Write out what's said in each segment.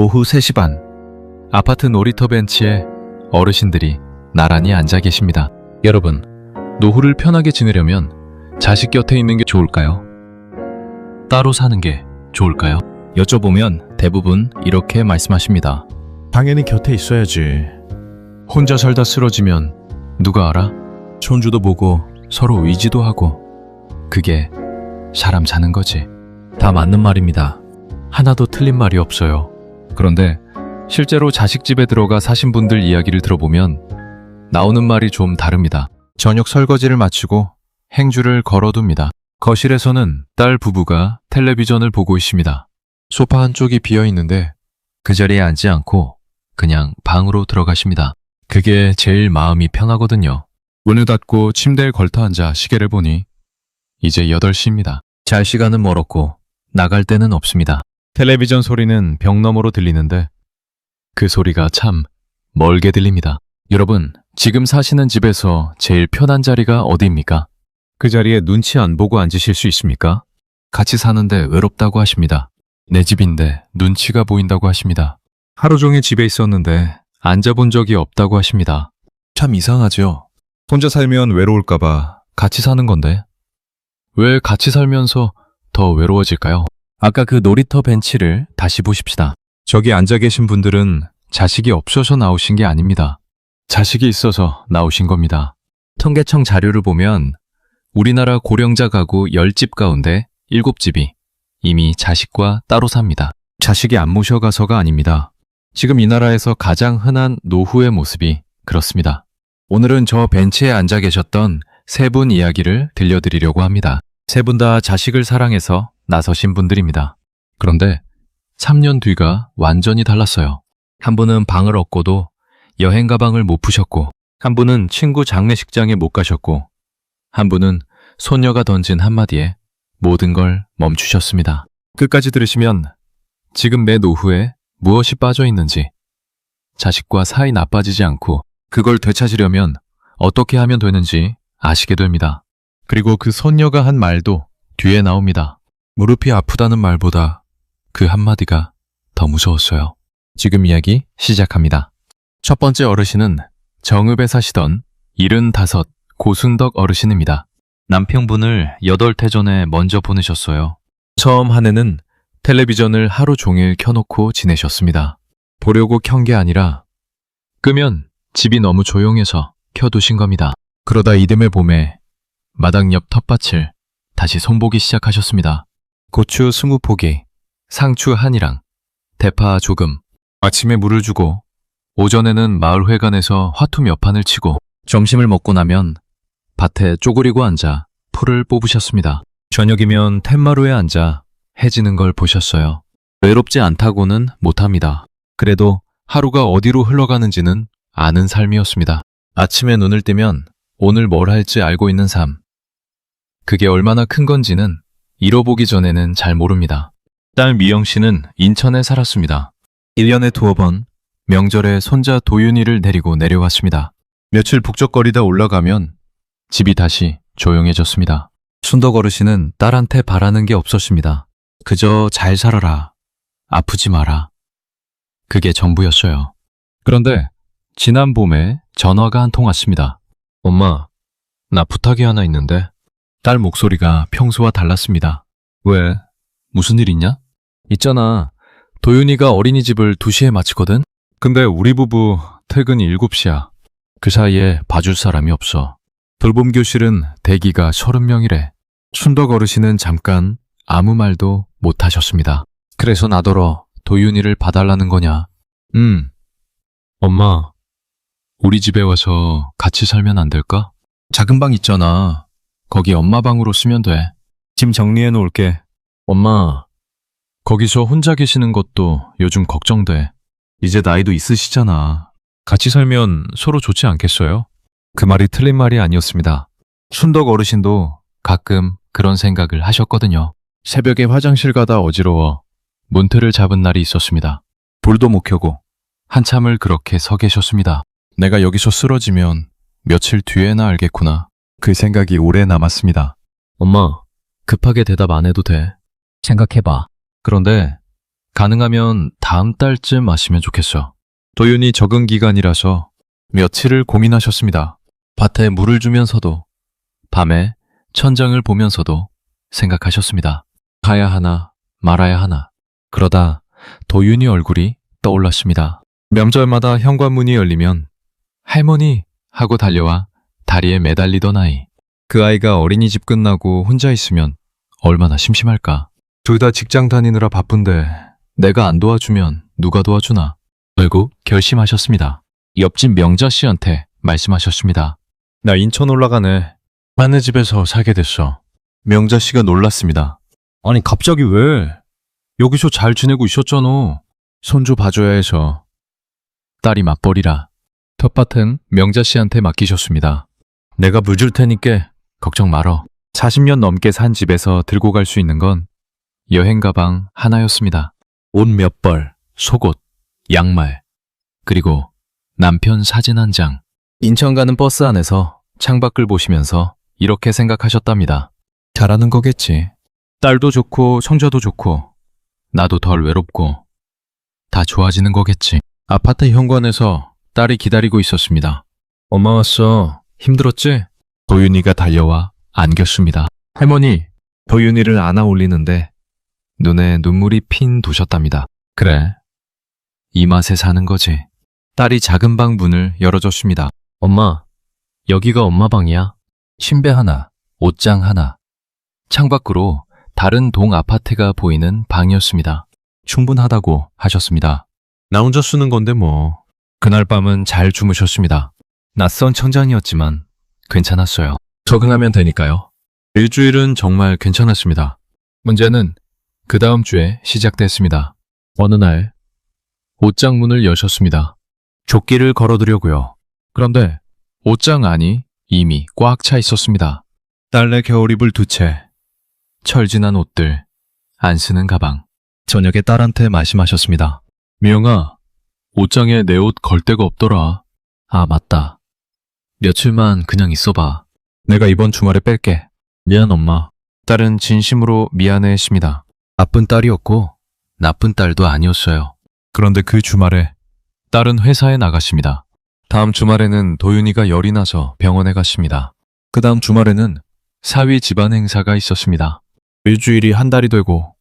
오후 3시 반, 아파트 놀이터 벤치에 어르신들이 나란히 앉아 계십니다. 여러분, 노후를 편하게 지내려면 자식 곁에 있는 게 좋을까요? 따로 사는 게 좋을까요? 여쭤보면 대부분 이렇게 말씀하십니다. 당연히 곁에 있어야지. 혼자 살다 쓰러지면 누가 알아? 손주도 보고 서로 의지도 하고. 그게 사람 사는 거지. 다 맞는 말입니다. 하나도 틀린 말이 없어요. 그런데 실제로 자식 집에 들어가 사신 분들 이야기를 들어보면 나오는 말이 좀 다릅니다. 저녁 설거지를 마치고 행주를 걸어둡니다. 거실에서는 딸 부부가 텔레비전을 보고 있습니다. 소파 한쪽이 비어 있는데 그 자리에 앉지 않고 그냥 방으로 들어가십니다. 그게 제일 마음이 편하거든요. 문을 닫고 침대에 걸터 앉아 시계를 보니 이제 8시입니다. 잘 시간은 멀었고 나갈 데는 없습니다. 텔레비전 소리는 벽 너머로 들리는데 그 소리가 참 멀게 들립니다. 여러분, 지금 사시는 집에서 제일 편한 자리가 어디입니까? 그 자리에 눈치 안 보고 앉으실 수 있습니까? 같이 사는데 외롭다고 하십니다. 내 집인데 눈치가 보인다고 하십니다. 하루 종일 집에 있었는데 앉아본 적이 없다고 하십니다. 참 이상하죠? 혼자 살면 외로울까봐 같이 사는 건데 왜 같이 살면서 더 외로워질까요? 아까 그 놀이터 벤치를 다시 보십시다. 저기 앉아 계신 분들은 자식이 없어서 나오신 게 아닙니다. 자식이 있어서 나오신 겁니다. 통계청 자료를 보면 우리나라 고령자 가구 10집 가운데 7집이 이미 자식과 따로 삽니다. 자식이 안 모셔가서가 아닙니다. 지금 이 나라에서 가장 흔한 노후의 모습이 그렇습니다. 오늘은 저 벤치에 앉아 계셨던 세 분 이야기를 들려드리려고 합니다. 세 분 다 자식을 사랑해서 나서신 분들입니다. 그런데 3년 뒤가 완전히 달랐어요. 한 분은 방을 얻고도 여행 가방을 못 푸셨고, 한 분은 친구 장례식장에 못 가셨고, 한 분은 소녀가 던진 한마디에 모든 걸 멈추셨습니다. 끝까지 들으시면 지금 내 노후에 무엇이 빠져 있는지, 자식과 사이 나빠지지 않고 그걸 되찾으려면 어떻게 하면 되는지 아시게 됩니다. 그리고 그 소녀가 한 말도 뒤에 나옵니다. 무릎이 아프다는 말보다 그 한마디가 더 무서웠어요. 지금 이야기 시작합니다. 첫 번째 어르신은 정읍에 사시던 75 고순덕 어르신입니다. 남편분을 8해 전에 먼저 보내셨어요. 처음 한 해는 텔레비전을 하루 종일 켜놓고 지내셨습니다. 보려고 켠 게 아니라 끄면 집이 너무 조용해서 켜두신 겁니다. 그러다 이듬해 봄에 마당 옆 텃밭을 다시 손보기 시작하셨습니다. 고추 20포기, 상추 한이랑, 대파 조금. 아침에 물을 주고 오전에는 마을회관에서 화투 몇 판을 치고 점심을 먹고 나면 밭에 쪼그리고 앉아 풀을 뽑으셨습니다. 저녁이면 툇마루에 앉아 해지는 걸 보셨어요. 외롭지 않다고는 못합니다. 그래도 하루가 어디로 흘러가는지는 아는 삶이었습니다. 아침에 눈을 뜨면 오늘 뭘 할지 알고 있는 삶. 그게 얼마나 큰 건지는 잃어보기 전에는 잘 모릅니다. 딸 미영 씨는 인천에 살았습니다. 1년에 2번 명절에 손자 도윤이를 데리고 내려왔습니다. 며칠 북적거리다 올라가면 집이 다시 조용해졌습니다. 순덕 어르신은 딸한테 바라는 게 없었습니다. 그저 잘 살아라, 아프지 마라. 그게 전부였어요. 그런데 지난 봄에 전화가 한 통 왔습니다. 엄마, 나 부탁이 하나 있는데. 딸 목소리가 평소와 달랐습니다. 왜? 무슨 일 있냐? 있잖아, 도윤이가 어린이집을 2시에 마치거든? 근데 우리 부부 퇴근이 7시야. 그 사이에 봐줄 사람이 없어. 돌봄 교실은 대기가 30명이래. 순덕 어르신은 잠깐 아무 말도 못 하셨습니다. 그래서 나더러 도윤이를 봐달라는 거냐? 엄마, 우리 집에 와서 같이 살면 안 될까? 작은 방 있잖아. 거기 엄마 방으로 쓰면 돼. 짐 정리해 놓을게. 엄마, 거기서 혼자 계시는 것도 요즘 걱정돼. 이제 나이도 있으시잖아. 같이 살면 서로 좋지 않겠어요? 그 말이 틀린 말이 아니었습니다. 순덕 어르신도 가끔 그런 생각을 하셨거든요. 새벽에 화장실 가다 어지러워 문틀을 잡은 날이 있었습니다. 불도 못 켜고 한참을 그렇게 서 계셨습니다. 내가 여기서 쓰러지면 며칠 뒤에나 알겠구나. 그 생각이 오래 남았습니다. 엄마, 급하게 대답 안 해도 돼. 생각해봐. 그런데 가능하면 다음 달쯤 하시면 좋겠어. 도윤이 적응 기간이라서 며칠을 고민하셨습니다. 밭에 물을 주면서도 밤에 천장을 보면서도 생각하셨습니다. 가야 하나 말아야 하나. 그러다 도윤이 얼굴이 떠올랐습니다. 명절마다 현관문이 열리면 할머니 하고 달려와 다리에 매달리던 아이. 그 아이가 어린이집 끝나고 혼자 있으면 얼마나 심심할까. 둘 다 직장 다니느라 바쁜데 내가 안 도와주면 누가 도와주나. 결국 결심하셨습니다. 옆집 명자 씨한테 말씀하셨습니다. 나 인천 올라가네. 마네 집에서 살게 됐어. 명자 씨가 놀랐습니다. 아니 갑자기 왜? 여기서 잘 지내고 있었잖아. 손주 봐줘야 해서. 딸이 맞벌이라 텃밭은 명자 씨한테 맡기셨습니다. 내가 물 줄 테니까 걱정 말어. 40년 넘게 산 집에서 들고 갈 수 있는 건 여행 가방 하나였습니다. 옷 몇 벌, 속옷, 양말, 그리고 남편 사진 한 장. 인천 가는 버스 안에서 창밖을 보시면서 이렇게 생각하셨답니다. 잘하는 거겠지. 딸도 좋고 성자도 좋고 나도 덜 외롭고 다 좋아지는 거겠지. 아파트 현관에서 딸이 기다리고 있었습니다. 엄마 왔어. 힘들었지? 도윤이가 달려와 안겼습니다. 할머니, 도윤이를 안아 올리는데 눈에 눈물이 핀 도셨답니다. 그래, 이 맛에 사는 거지. 딸이 작은 방 문을 열어줬습니다. 엄마, 여기가 엄마 방이야. 침대 하나, 옷장 하나. 창밖으로 다른 동 아파트가 보이는 방이었습니다. 충분하다고 하셨습니다. 나 혼자 쓰는 건데 뭐. 그날 밤은 잘 주무셨습니다. 낯선 천장이었지만 괜찮았어요. 적응하면 되니까요. 일주일은 정말 괜찮았습니다. 문제는 그 다음 주에 시작됐습니다. 어느 날 옷장 문을 여셨습니다. 조끼를 걸어두려고요. 그런데 옷장 안이 이미 꽉 차 있었습니다. 딸내 겨울 입을 두 채, 철진한 옷들, 안 쓰는 가방. 저녁에 딸한테 말씀하셨습니다. 미영아, 옷장에 내 옷 걸 데가 없더라. 아, 맞다. 며칠만 그냥 있어봐. 내가 이번 주말에 뺄게. 미안, 엄마. 딸은 진심으로 미안해했습니다. 나쁜 딸이었고 나쁜 딸도 아니었어요. 그런데 그 주말에 딸은 회사에 나갔습니다. 다음 주말에는 도윤이가 열이 나서 병원에 갔습니다. 그 다음 주말에는 사위 집안 행사가 있었습니다. 일주일이 한 달이 되고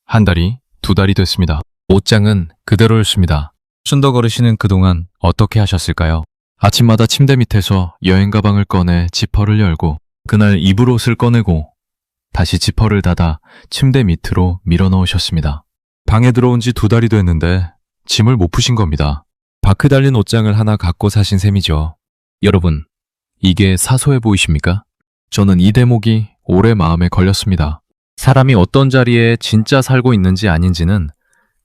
한 달이 두 달이 됐습니다. 옷장은 그대로였습니다. 순덕 어르신은 그동안 어떻게 하셨을까요? 아침마다 침대 밑에서 여행 가방을 꺼내 지퍼를 열고 그날 입을 옷을 꺼내고 다시 지퍼를 닫아 침대 밑으로 밀어 넣으셨습니다. 방에 들어온 지 두 달이 됐는데 짐을 못 푸신 겁니다. 바크 달린 옷장을 하나 갖고 사신 셈이죠. 여러분, 이게 사소해 보이십니까? 저는 이 대목이 오래 마음에 걸렸습니다. 사람이 어떤 자리에 진짜 살고 있는지 아닌지는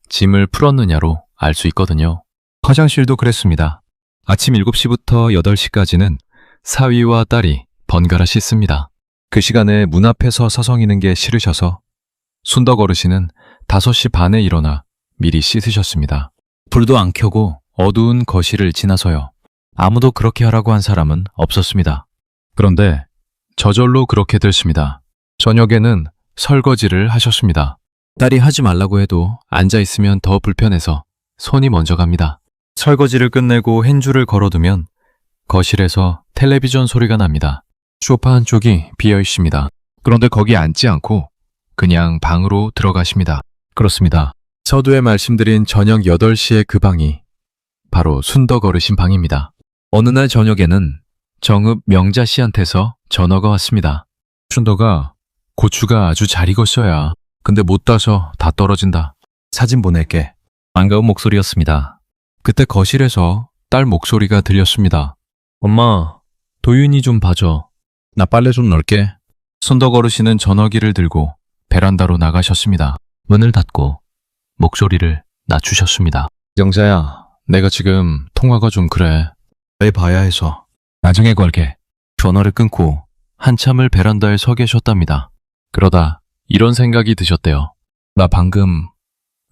짐을 풀었느냐로 알 수 있거든요. 화장실도 그랬습니다. 아침 7시부터 8시까지는 사위와 딸이 번갈아 씻습니다. 그 시간에 문 앞에서 서성이는 게 싫으셔서 순덕 어르신은 5시 반에 일어나 미리 씻으셨습니다. 불도 안 켜고 어두운 거실을 지나서요. 아무도 그렇게 하라고 한 사람은 없었습니다. 그런데 저절로 그렇게 됐습니다. 저녁에는 설거지를 하셨습니다. 딸이 하지 말라고 해도 앉아있으면 더 불편해서 손이 먼저 갑니다. 설거지를 끝내고 행주를 걸어두면 거실에서 텔레비전 소리가 납니다. 소파 한쪽이 비어 있습니다. 그런데 거기 앉지 않고 그냥 방으로 들어가십니다. 그렇습니다. 서두에 말씀드린 저녁 8시에 그 방이 바로 순덕 어르신 방입니다. 어느 날 저녁에는 정읍 명자 씨한테서 전화가 왔습니다. 순덕아, 고추가 아주 잘 익었어야. 근데 못 따서 다 떨어진다. 사진 보낼게. 반가운 목소리였습니다. 그때 거실에서 딸 목소리가 들렸습니다. 엄마, 도윤이 좀 봐줘. 나 빨래 좀 넣을게. 순덕 어르신은 전화기를 들고 베란다로 나가셨습니다. 문을 닫고 목소리를 낮추셨습니다. 영자야, 내가 지금 통화가 좀 그래. 왜 봐야 해서. 나중에 걸게. 전화를 끊고 한참을 베란다에 서 계셨답니다. 그러다 이런 생각이 드셨대요. 나 방금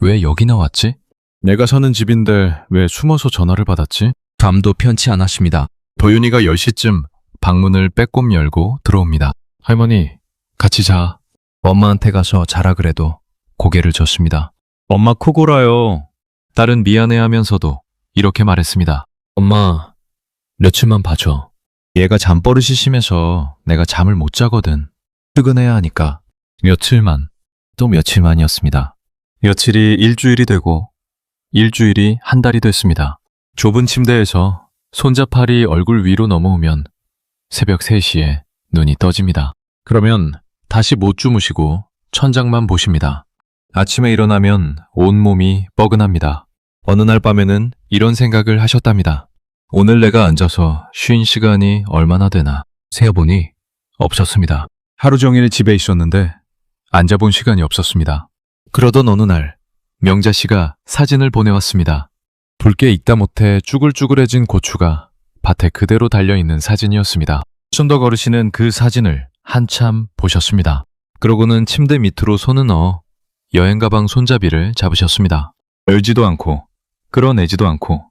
왜 여기 나왔지? 내가 사는 집인데 왜 숨어서 전화를 받았지? 감도 편치 않았습니다. 도윤이가 10시쯤 방문을 빼꼼 열고 들어옵니다. 할머니, 같이 자. 엄마한테 가서 자라 그래도 고개를 젓습니다. 엄마 코 골아요. 딸은 미안해하면서도 이렇게 말했습니다. 엄마, 며칠만 봐줘. 얘가 잠버릇이 심해서 내가 잠을 못 자거든. 퇴근해야 하니까. 며칠만, 또 며칠만이었습니다. 며칠이 일주일이 되고 일주일이 한 달이 됐습니다. 좁은 침대에서 손자팔이 얼굴 위로 넘어오면 새벽 3시에 눈이 떠집니다. 그러면 다시 못 주무시고 천장만 보십니다. 아침에 일어나면 온몸이 뻐근합니다. 어느 날 밤에는 이런 생각을 하셨답니다. 오늘 내가 앉아서 쉰 시간이 얼마나 되나 세어보니 없었습니다. 하루 종일 집에 있었는데 앉아본 시간이 없었습니다. 그러던 어느 날 명자 씨가 사진을 보내왔습니다. 붉게 익다 못해 쭈글쭈글해진 고추가 밭에 그대로 달려있는 사진이었습니다. 춘덕 어르신은 그 사진을 한참 보셨습니다. 그러고는 침대 밑으로 손을 넣어 여행 가방 손잡이를 잡으셨습니다. 열지도 않고 끌어내지도 않고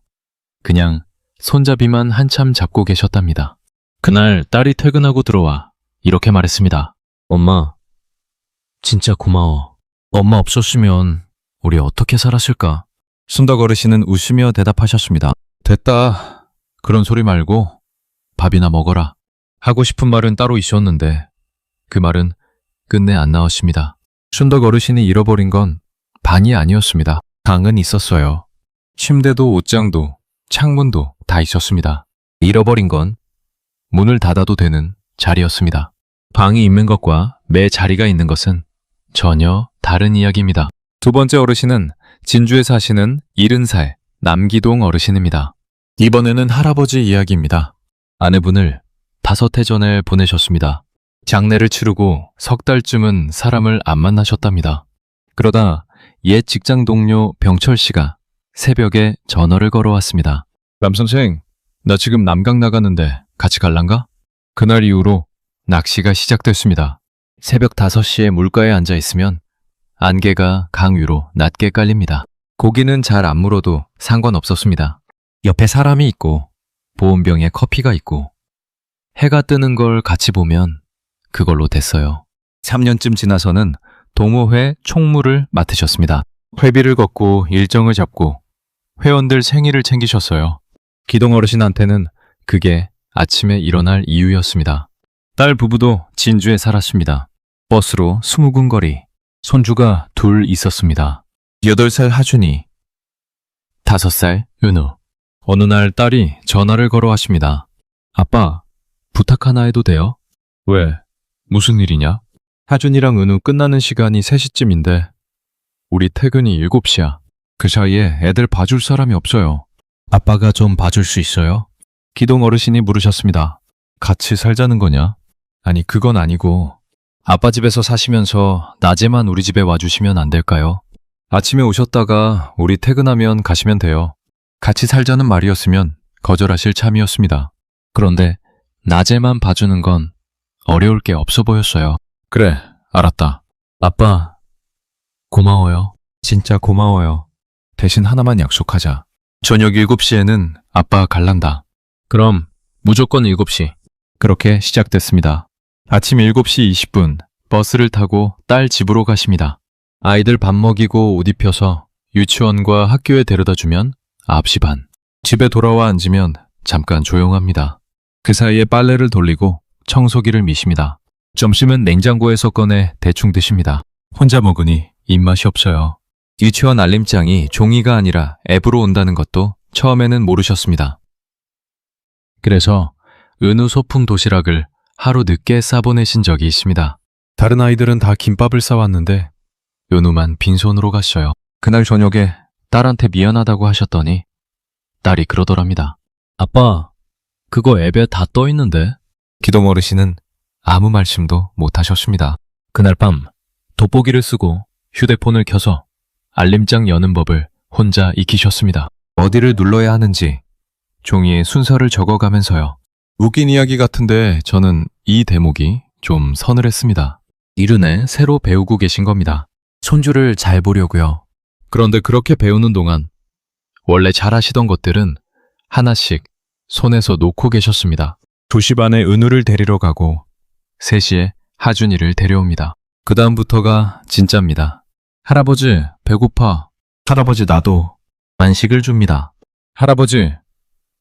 그냥 손잡이만 한참 잡고 계셨답니다. 그날 딸이 퇴근하고 들어와 이렇게 말했습니다. 엄마, 진짜 고마워. 엄마 없었으면 우리 어떻게 살았을까? 순덕 어르신은 웃으며 대답하셨습니다. 됐다. 그런 소리 말고 밥이나 먹어라. 하고 싶은 말은 따로 있었는데 그 말은 끝내 안 나왔습니다. 순덕 어르신이 잃어버린 건 반이 아니었습니다. 방은 있었어요. 침대도 옷장도 창문도 다 있었습니다. 잃어버린 건 문을 닫아도 되는 자리였습니다. 방이 있는 것과 매 자리가 있는 것은 전혀 다른 이야기입니다. 두 번째 어르신은 진주에 사시는 70살 남기동 어르신입니다. 이번에는 할아버지 이야기입니다. 아내분을 5해 전에 보내셨습니다. 장례를 치르고 석 달쯤은 사람을 안 만나셨답니다. 그러다 옛 직장 동료 병철 씨가 새벽에 전화를 걸어왔습니다. 남선생, 나 지금 남강 나가는데 같이 갈란가? 그날 이후로 낚시가 시작됐습니다. 새벽 5시에 물가에 앉아 있으면 안개가 강 위로 낮게 깔립니다. 고기는 잘 안 물어도 상관없었습니다. 옆에 사람이 있고 보온병에 커피가 있고 해가 뜨는 걸 같이 보면 그걸로 됐어요. 3년쯤 지나서는 동호회 총무를 맡으셨습니다. 회비를 걷고 일정을 잡고 회원들 생일을 챙기셨어요. 기동 어르신한테는 그게 아침에 일어날 이유였습니다. 딸 부부도 진주에 살았습니다. 버스로 20분 거리. 손주가 2 있었습니다. 8살 하준이, 5살 은우. 어느 날 딸이 전화를 걸어왔습니다. 아빠, 부탁 하나 해도 돼요? 왜? 무슨 일이냐? 하준이랑 은우 끝나는 시간이 3시쯤인데 우리 퇴근이 7시야. 그 사이에 애들 봐줄 사람이 없어요. 아빠가 좀 봐줄 수 있어요? 기동 어르신이 물으셨습니다. 같이 살자는 거냐? 아니, 그건 아니고 아빠 집에서 사시면서 낮에만 우리 집에 와주시면 안 될까요? 아침에 오셨다가 우리 퇴근하면 가시면 돼요. 같이 살자는 말이었으면 거절하실 참이었습니다. 그런데 낮에만 봐주는 건 어려울 게 없어 보였어요. 그래, 알았다. 아빠, 고마워요. 진짜 고마워요. 대신 하나만 약속하자. 저녁 7시에는 아빠 갈란다. 그럼 무조건 7시. 그렇게 시작됐습니다. 아침 7시 20분 버스를 타고 딸 집으로 가십니다. 아이들 밥 먹이고 옷 입혀서 유치원과 학교에 데려다 주면 9시 반. 집에 돌아와 앉으면 잠깐 조용합니다. 그 사이에 빨래를 돌리고 청소기를 미십니다. 점심은 냉장고에서 꺼내 대충 드십니다. 혼자 먹으니 입맛이 없어요. 유치원 알림장이 종이가 아니라 앱으로 온다는 것도 처음에는 모르셨습니다. 그래서 은우 소풍 도시락을 하루 늦게 싸보내신 적이 있습니다. 다른 아이들은 다 김밥을 싸왔는데 은우만 빈손으로 갔어요. 그날 저녁에 딸한테 미안하다고 하셨더니 딸이 그러더랍니다. 아빠, 그거 앱에 다 떠 있는데? 기동 어르신은 아무 말씀도 못 하셨습니다. 그날 밤 돋보기를 쓰고 휴대폰을 켜서 알림장 여는 법을 혼자 익히셨습니다. 어디를 눌러야 하는지 종이에 순서를 적어가면서요. 웃긴 이야기 같은데 저는 이 대목이 좀 서늘했습니다. 이른에 새로 배우고 계신 겁니다. 손주를 잘 보려고요. 그런데 그렇게 배우는 동안 원래 잘하시던 것들은 하나씩 손에서 놓고 계셨습니다. 2시 반에 은우를 데리러 가고 3시에 하준이를 데려옵니다. 그 다음부터가 진짜입니다. 할아버지, 배고파. 할아버지 나도. 만식을 줍니다. 할아버지,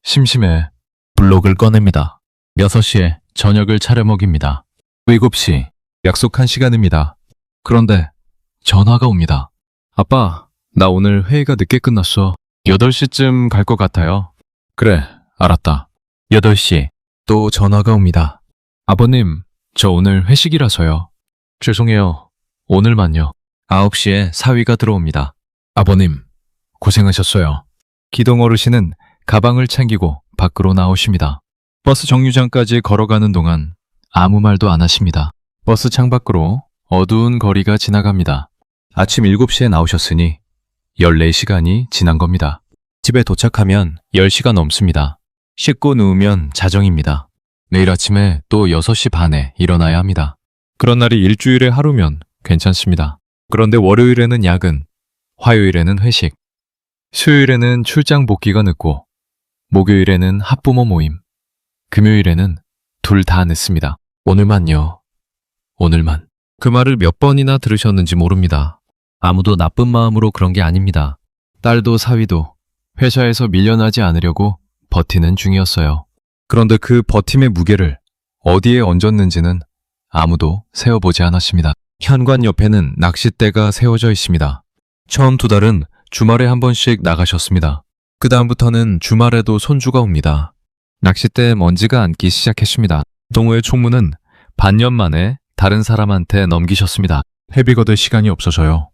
심심해. 블록을 꺼냅니다. 6시에 저녁을 차려 먹입니다. 7시, 약속한 시간입니다. 그런데 전화가 옵니다. 아빠, 나 오늘 회의가 늦게 끝났어. 8시쯤 갈 것 같아요. 그래, 알았다. 8시, 또 전화가 옵니다. 아버님, 저 오늘 회식이라서요. 죄송해요. 오늘만요. 9시에 사위가 들어옵니다. 아버님, 고생하셨어요. 기동 어르신은 가방을 챙기고 밖으로 나오십니다. 버스 정류장까지 걸어가는 동안 아무 말도 안 하십니다. 버스 창밖으로 어두운 거리가 지나갑니다. 아침 7시에 나오셨으니 14시간이 지난 겁니다. 집에 도착하면 10시가 넘습니다. 씻고 누우면 자정입니다. 내일 아침에 또 6시 반에 일어나야 합니다. 그런 날이 일주일에 하루면 괜찮습니다. 그런데 월요일에는 야근, 화요일에는 회식, 수요일에는 출장 복귀가 늦고, 목요일에는 학부모 모임, 금요일에는 둘 다 늦습니다. 오늘만요. 오늘만. 그 말을 몇 번이나 들으셨는지 모릅니다. 아무도 나쁜 마음으로 그런 게 아닙니다. 딸도 사위도 회사에서 밀려나지 않으려고 버티는 중이었어요. 그런데 그 버팀의 무게를 어디에 얹었는지는 아무도 세어보지 않았습니다. 현관 옆에는 낚싯대가 세워져 있습니다. 처음 2달은 주말에 한 번씩 나가셨습니다. 그 다음부터는 주말에도 손주가 옵니다. 낚싯대에 먼지가 앉기 시작했습니다. 동호회 총무는 반년 만에 다른 사람한테 넘기셨습니다. 회비 거둘 시간이 없어서요.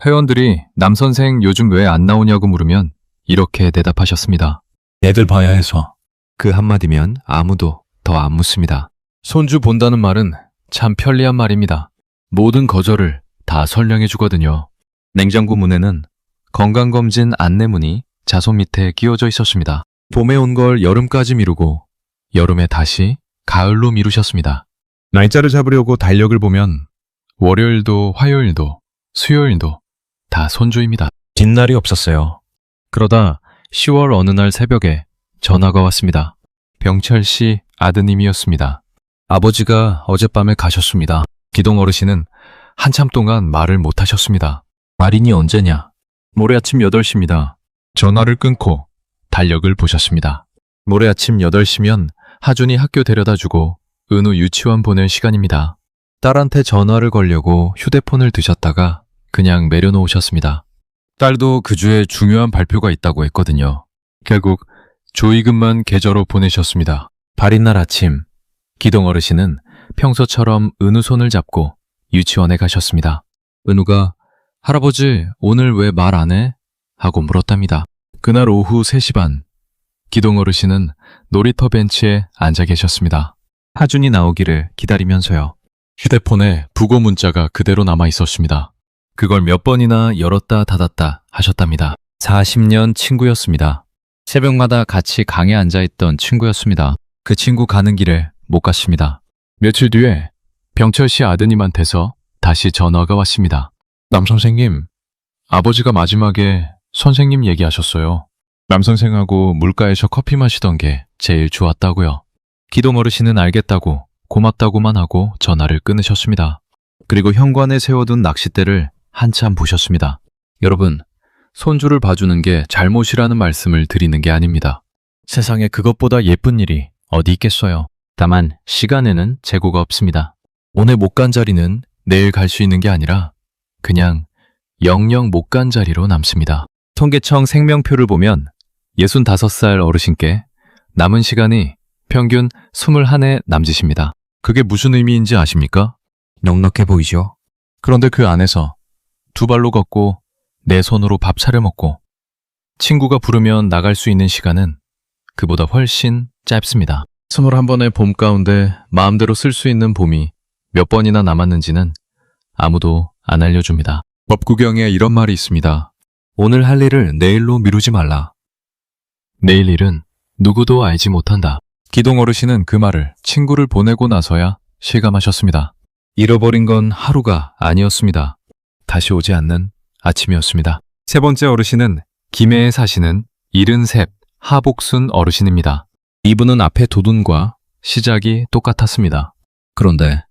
회원들이 남선생 요즘 왜 안 나오냐고 물으면 이렇게 대답하셨습니다. 애들 봐야 해서. 그 한마디면 아무도 더 안 묻습니다. 손주 본다는 말은 참 편리한 말입니다. 모든 거절을 다 설명해 주거든요. 냉장고 문에는 건강검진 안내문이 자손 밑에 끼워져 있었습니다. 봄에 온 걸 여름까지 미루고 여름에 다시 가을로 미루셨습니다. 날짜를 잡으려고 달력을 보면 월요일도 화요일도 수요일도 다 손주입니다. 뒷날이 없었어요. 그러다 10월 어느 날 새벽에 전화가 왔습니다. 병철 씨 아드님이었습니다. 아버지가 어젯밤에 가셨습니다. 기동 어르신은 한참 동안 말을 못 하셨습니다. 말인이 언제냐? 모레 아침 8시입니다. 전화를 끊고 달력을 보셨습니다. 모레 아침 8시면 하준이 학교 데려다 주고 은우 유치원 보낼 시간입니다. 딸한테 전화를 걸려고 휴대폰을 드셨다가 그냥 내려놓으셨습니다. 딸도 그 주에 중요한 발표가 있다고 했거든요. 결국 조의금만 계좌로 보내셨습니다. 발인 날 아침, 기동 어르신은 평소처럼 은우 손을 잡고 유치원에 가셨습니다. 은우가 할아버지 오늘 왜 말 안 해? 하고 물었답니다. 그날 오후 3시 반, 기동 어르신은 놀이터 벤치에 앉아 계셨습니다. 하준이 나오기를 기다리면서요. 휴대폰에 부고 문자가 그대로 남아 있었습니다. 그걸 몇 번이나 열었다 닫았다 하셨답니다. 40년 친구였습니다. 새벽마다 같이 강에 앉아있던 친구였습니다. 그 친구 가는 길에 못 갔습니다. 며칠 뒤에 병철 씨 아드님한테서 다시 전화가 왔습니다. 남선생님, 아버지가 마지막에 선생님 얘기하셨어요. 남선생하고 물가에서 커피 마시던 게 제일 좋았다고요. 기동 어르신은 알겠다고 고맙다고만 하고 전화를 끊으셨습니다. 그리고 현관에 세워둔 낚싯대를 한참 보셨습니다. 여러분, 손주를 봐주는 게 잘못이라는 말씀을 드리는 게 아닙니다. 세상에 그것보다 예쁜 일이 어디 있겠어요. 다만 시간에는 재고가 없습니다. 오늘 못 간 자리는 내일 갈 수 있는 게 아니라 그냥 영영 못 간 자리로 남습니다. 통계청 생명표를 보면 65살 어르신께 남은 시간이 평균 21해 남짓입니다. 그게 무슨 의미인지 아십니까? 넉넉해 보이죠? 그런데 그 안에서 2발로 걷고 내 손으로 밥 차려 먹고 친구가 부르면 나갈 수 있는 시간은 그보다 훨씬 짧습니다. 21번의 봄 가운데 마음대로 쓸 수 있는 봄이 몇 번이나 남았는지는 아무도 안 알려줍니다. 법구경에 이런 말이 있습니다. 오늘 할 일을 내일로 미루지 말라. 내일 일은 누구도 알지 못한다. 기동 어르신은 그 말을 친구를 보내고 나서야 실감하셨습니다. 잃어버린 건 하루가 아니었습니다. 다시 오지 않는 아침이었습니다. 세 번째 어르신은 김해에 사시는 73 하복순 어르신입니다. 이분은 앞에 도둔과 시작이 똑같았습니다. 그런데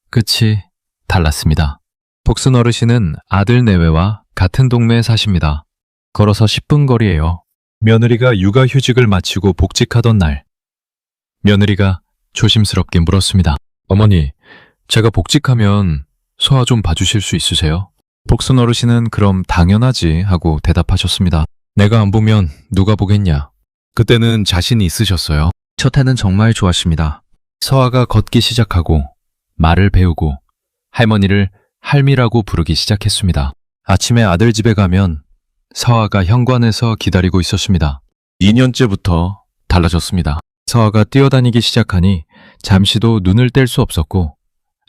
끝이 달랐습니다. 복순 어르신은 아들 내외와 같은 동네에 사십니다. 걸어서 10분 거리예요. 며느리가 육아휴직을 마치고 복직하던 날, 며느리가 조심스럽게 물었습니다. 어머니, 제가 복직하면 소아 좀 봐주실 수 있으세요? 복순 어르신은 그럼 당연하지 하고 대답하셨습니다. 내가 안 보면 누가 보겠냐. 그때는 자신이 있으셨어요. 첫 해는 정말 좋았습니다. 서아가 걷기 시작하고 말을 배우고 할머니를 할미라고 부르기 시작했습니다. 아침에 아들 집에 가면 서아가 현관에서 기다리고 있었습니다. 2년째부터 달라졌습니다. 서아가 뛰어다니기 시작하니 잠시도 눈을 뗄 수 없었고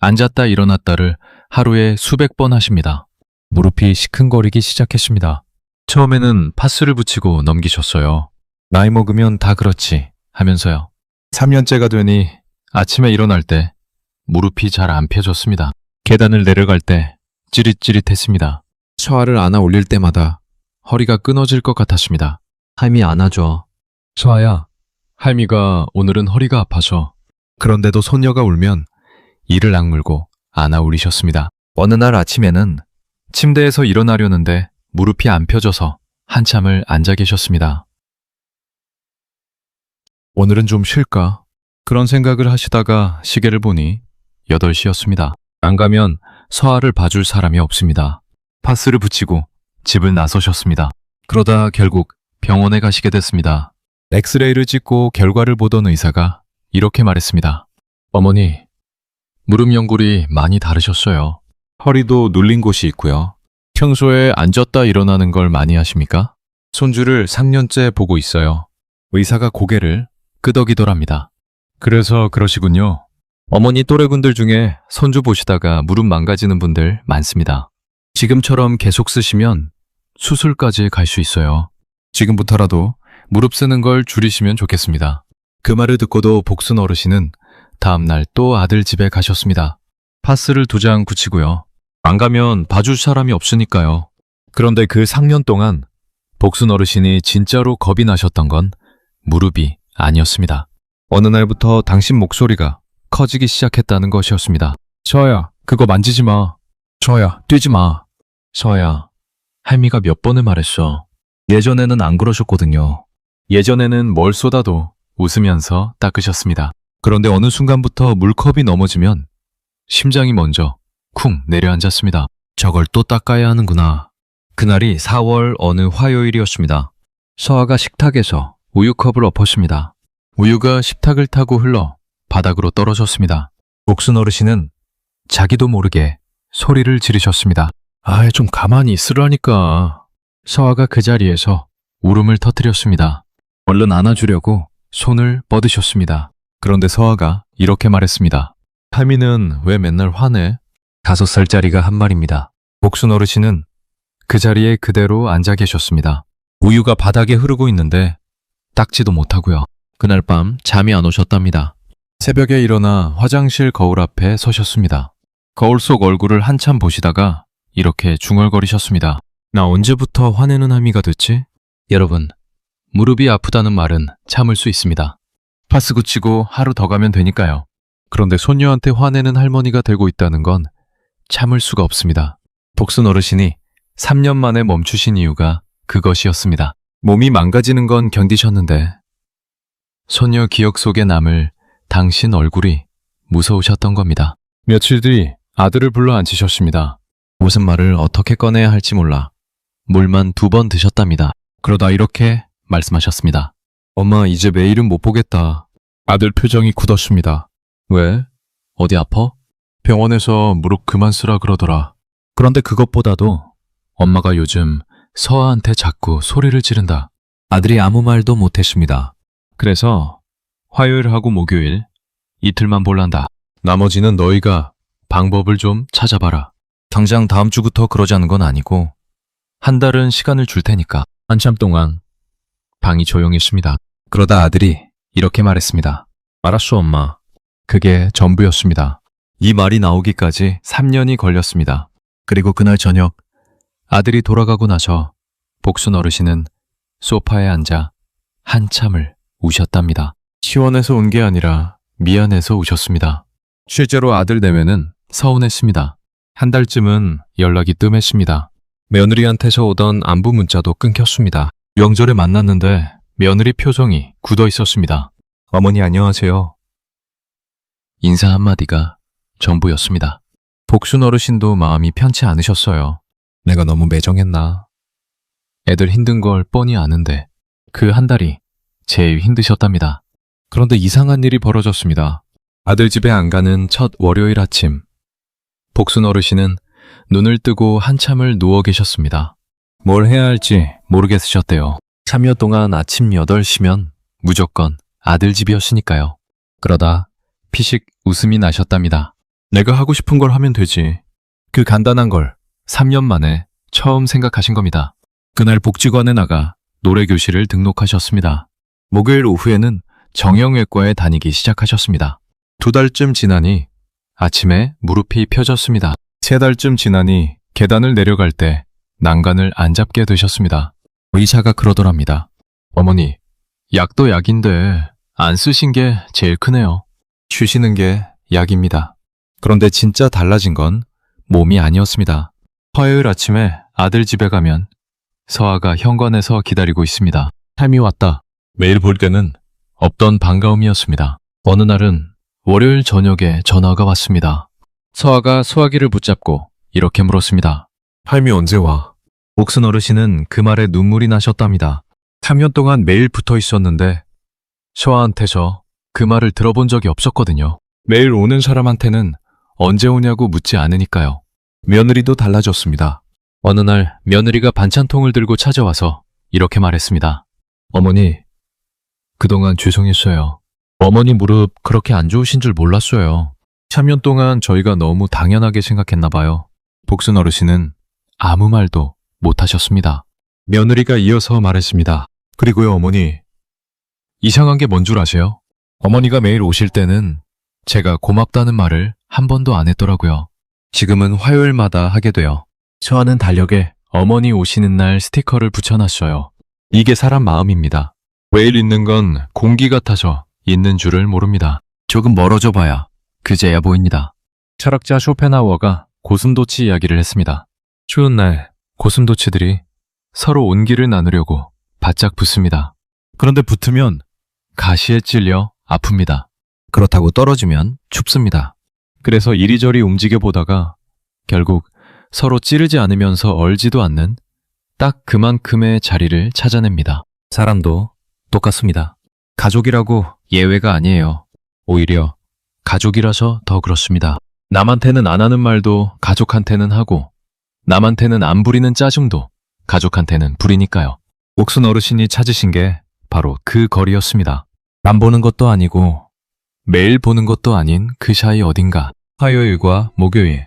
앉았다 일어났다를 하루에 수백 번 하십니다. 무릎이 시큰거리기 시작했습니다. 처음에는 파스를 붙이고 넘기셨어요. 나이 먹으면 다 그렇지 하면서요. 3년째가 되니 아침에 일어날 때 무릎이 잘 안 펴졌습니다. 계단을 내려갈 때 찌릿찌릿했습니다. 서아를 안아 올릴 때마다 허리가 끊어질 것 같았습니다. 할미 안아줘. 서아야, 할미가 오늘은 허리가 아파서. 그런데도 손녀가 울면 이를 악물고 안아 올리셨습니다. 어느 날 아침에는 침대에서 일어나려는데 무릎이 안 펴져서 한참을 앉아 계셨습니다. 오늘은 좀 쉴까? 그런 생각을 하시다가 시계를 보니 8시였습니다. 안 가면 서아를 봐줄 사람이 없습니다. 파스를 붙이고 집을 나서셨습니다. 그러다 결국 병원에 가시게 됐습니다. 엑스레이를 찍고 결과를 보던 의사가 이렇게 말했습니다. 어머니, 무릎 연골이 많이 다르셨어요. 허리도 눌린 곳이 있고요. 평소에 앉았다 일어나는 걸 많이 하십니까? 손주를 3년째 보고 있어요. 의사가 고개를 끄덕이더랍니다. 그래서 그러시군요. 어머니 또래분들 중에 손주 보시다가 무릎 망가지는 분들 많습니다. 지금처럼 계속 쓰시면 수술까지 갈 수 있어요. 지금부터라도 무릎 쓰는 걸 줄이시면 좋겠습니다. 그 말을 듣고도 복순 어르신은 다음날 또 아들 집에 가셨습니다. 파스를 2장 붙이고요. 안 가면 봐줄 사람이 없으니까요. 그런데 그 3년 동안 복순 어르신이 진짜로 겁이 나셨던 건 무릎이 아니었습니다. 어느 날부터 당신 목소리가 커지기 시작했다는 것이었습니다. 서아야, 그거 만지지 마. 서아야, 뛰지 마. 서아야, 할미가 몇 번을 말했어. 예전에는 안 그러셨거든요. 예전에는 뭘 쏟아도 웃으면서 닦으셨습니다. 그런데 어느 순간부터 물컵이 넘어지면 심장이 먼저 쿵 내려앉았습니다. 저걸 또 닦아야 하는구나. 그날이 4월 어느 화요일이었습니다. 서아가 식탁에서 우유컵을 엎었습니다. 우유가 식탁을 타고 흘러 바닥으로 떨어졌습니다. 복순 어르신은 자기도 모르게 소리를 지르셨습니다. 아이, 좀 가만히 있으라니까. 서아가 그 자리에서 울음을 터뜨렸습니다. 얼른 안아주려고 손을 뻗으셨습니다. 그런데 서아가 이렇게 말했습니다. 할미는 왜 맨날 화내? 5살짜리가 한 말입니다. 복순 어르신은 그 자리에 그대로 앉아 계셨습니다. 우유가 바닥에 흐르고 있는데 닦지도 못하고요. 그날 밤 잠이 안 오셨답니다. 새벽에 일어나 화장실 거울 앞에 서셨습니다. 거울 속 얼굴을 한참 보시다가 이렇게 중얼거리셨습니다. 나 언제부터 화내는 할미가 됐지? 여러분, 무릎이 아프다는 말은 참을 수 있습니다. 파스 붙이고 하루 더 가면 되니까요. 그런데 손녀한테 화내는 할머니가 되고 있다는 건 참을 수가 없습니다. 복순 어르신이 3년 만에 멈추신 이유가 그것이었습니다. 몸이 망가지는 건 견디셨는데 손녀 기억 속에 남을 당신 얼굴이 무서우셨던 겁니다. 며칠 뒤 아들을 불러 앉히셨습니다. 무슨 말을 어떻게 꺼내야 할지 몰라 물만 2번 드셨답니다. 그러다 이렇게 말씀하셨습니다. 엄마, 이제 매일은 못 보겠다. 아들 표정이 굳었습니다. 왜? 어디 아파? 병원에서 무릎 그만 쓰라 그러더라. 그런데 그것보다도 엄마가 요즘 서아한테 자꾸 소리를 지른다. 아들이 아무 말도 못했습니다. 그래서 화요일하고 목요일 이틀만 볼란다. 나머지는 너희가 방법을 좀 찾아봐라. 당장 다음 주부터 그러자는 건 아니고 한 달은 시간을 줄 테니까. 한참 동안 방이 조용했습니다. 그러다 아들이 이렇게 말했습니다. 알았어, 엄마. 그게 전부였습니다. 이 말이 나오기까지 3년이 걸렸습니다. 그리고 그날 저녁 아들이 돌아가고 나서 복순 어르신은 소파에 앉아 한참을 우셨답니다. 시원해서 운 게 아니라 미안해서 우셨습니다. 실제로 아들 내외는 서운했습니다. 한 달쯤은 연락이 뜸했습니다. 며느리한테서 오던 안부 문자도 끊겼습니다. 명절에 만났는데 며느리 표정이 굳어 있었습니다. 어머니 안녕하세요. 인사 한마디가 전부였습니다. 복순 어르신도 마음이 편치 않으셨어요. 내가 너무 매정했나? 애들 힘든 걸 뻔히 아는데 그 한 달이 제일 힘드셨답니다. 그런데 이상한 일이 벌어졌습니다. 아들 집에 안 가는 첫 월요일 아침, 복순 어르신은 눈을 뜨고 한참을 누워 계셨습니다. 뭘 해야 할지 모르겠으셨대요. 3여 동안 아침 8시면 무조건 아들 집이었으니까요. 그러다 피식 웃음이 나셨답니다. 내가 하고 싶은 걸 하면 되지. 그 간단한 걸 3년 만에 처음 생각하신 겁니다. 그날 복지관에 나가 노래교실을 등록하셨습니다. 목요일 오후에는 정형외과에 다니기 시작하셨습니다. 2달쯤 지나니 아침에 무릎이 펴졌습니다. 3달쯤 지나니 계단을 내려갈 때 난간을 안 잡게 되셨습니다. 의사가 그러더랍니다. 어머니, 약도 약인데 안 쓰신 게 제일 크네요. 쉬시는 게 약입니다. 그런데 진짜 달라진 건 몸이 아니었습니다. 화요일 아침에 아들 집에 가면 서아가 현관에서 기다리고 있습니다. 삶이 왔다. 매일 볼 때는 없던 반가움이었습니다. 어느 날은 월요일 저녁에 전화가 왔습니다. 서아가 소화기를 붙잡고 이렇게 물었습니다. 할미 언제 와? 복순 어르신은 그 말에 눈물이 나셨답니다. 3년 동안 매일 붙어 있었는데 서아한테서 그 말을 들어본 적이 없었거든요. 매일 오는 사람한테는 언제 오냐고 묻지 않으니까요. 며느리도 달라졌습니다. 어느 날 며느리가 반찬통을 들고 찾아와서 이렇게 말했습니다. 어머니, 그동안 죄송했어요. 어머니 무릎 그렇게 안 좋으신 줄 몰랐어요. 3년 동안 저희가 너무 당연하게 생각했나 봐요. 복순 어르신은 아무 말도 못하셨습니다. 며느리가 이어서 말했습니다. 그리고요 어머니, 이상한 게 뭔 줄 아세요? 어머니가 매일 오실 때는 제가 고맙다는 말을 한 번도 안 했더라고요. 지금은 화요일마다 하게 돼요. 서아는 달력에 어머니 오시는 날 스티커를 붙여놨어요. 이게 사람 마음입니다. 매일 있는 건 공기 같아서 있는 줄을 모릅니다. 조금 멀어져 봐야 그제야 보입니다. 철학자 쇼펜하우어가 고슴도치 이야기를 했습니다. 추운 날 고슴도치들이 서로 온기를 나누려고 바짝 붙습니다. 그런데 붙으면 가시에 찔려 아픕니다. 그렇다고 떨어지면 춥습니다. 그래서 이리저리 움직여 보다가 결국 서로 찌르지 않으면서 얼지도 않는 딱 그만큼의 자리를 찾아냅니다. 사람도 똑같습니다. 가족이라고 예외가 아니에요. 오히려 가족이라서 더 그렇습니다. 남한테는 안 하는 말도 가족한테는 하고 남한테는 안 부리는 짜증도 가족한테는 부리니까요. 옥순 어르신이 찾으신 게 바로 그 거리였습니다. 안 보는 것도 아니고 매일 보는 것도 아닌 그 사이 어딘가 화요일과 목요일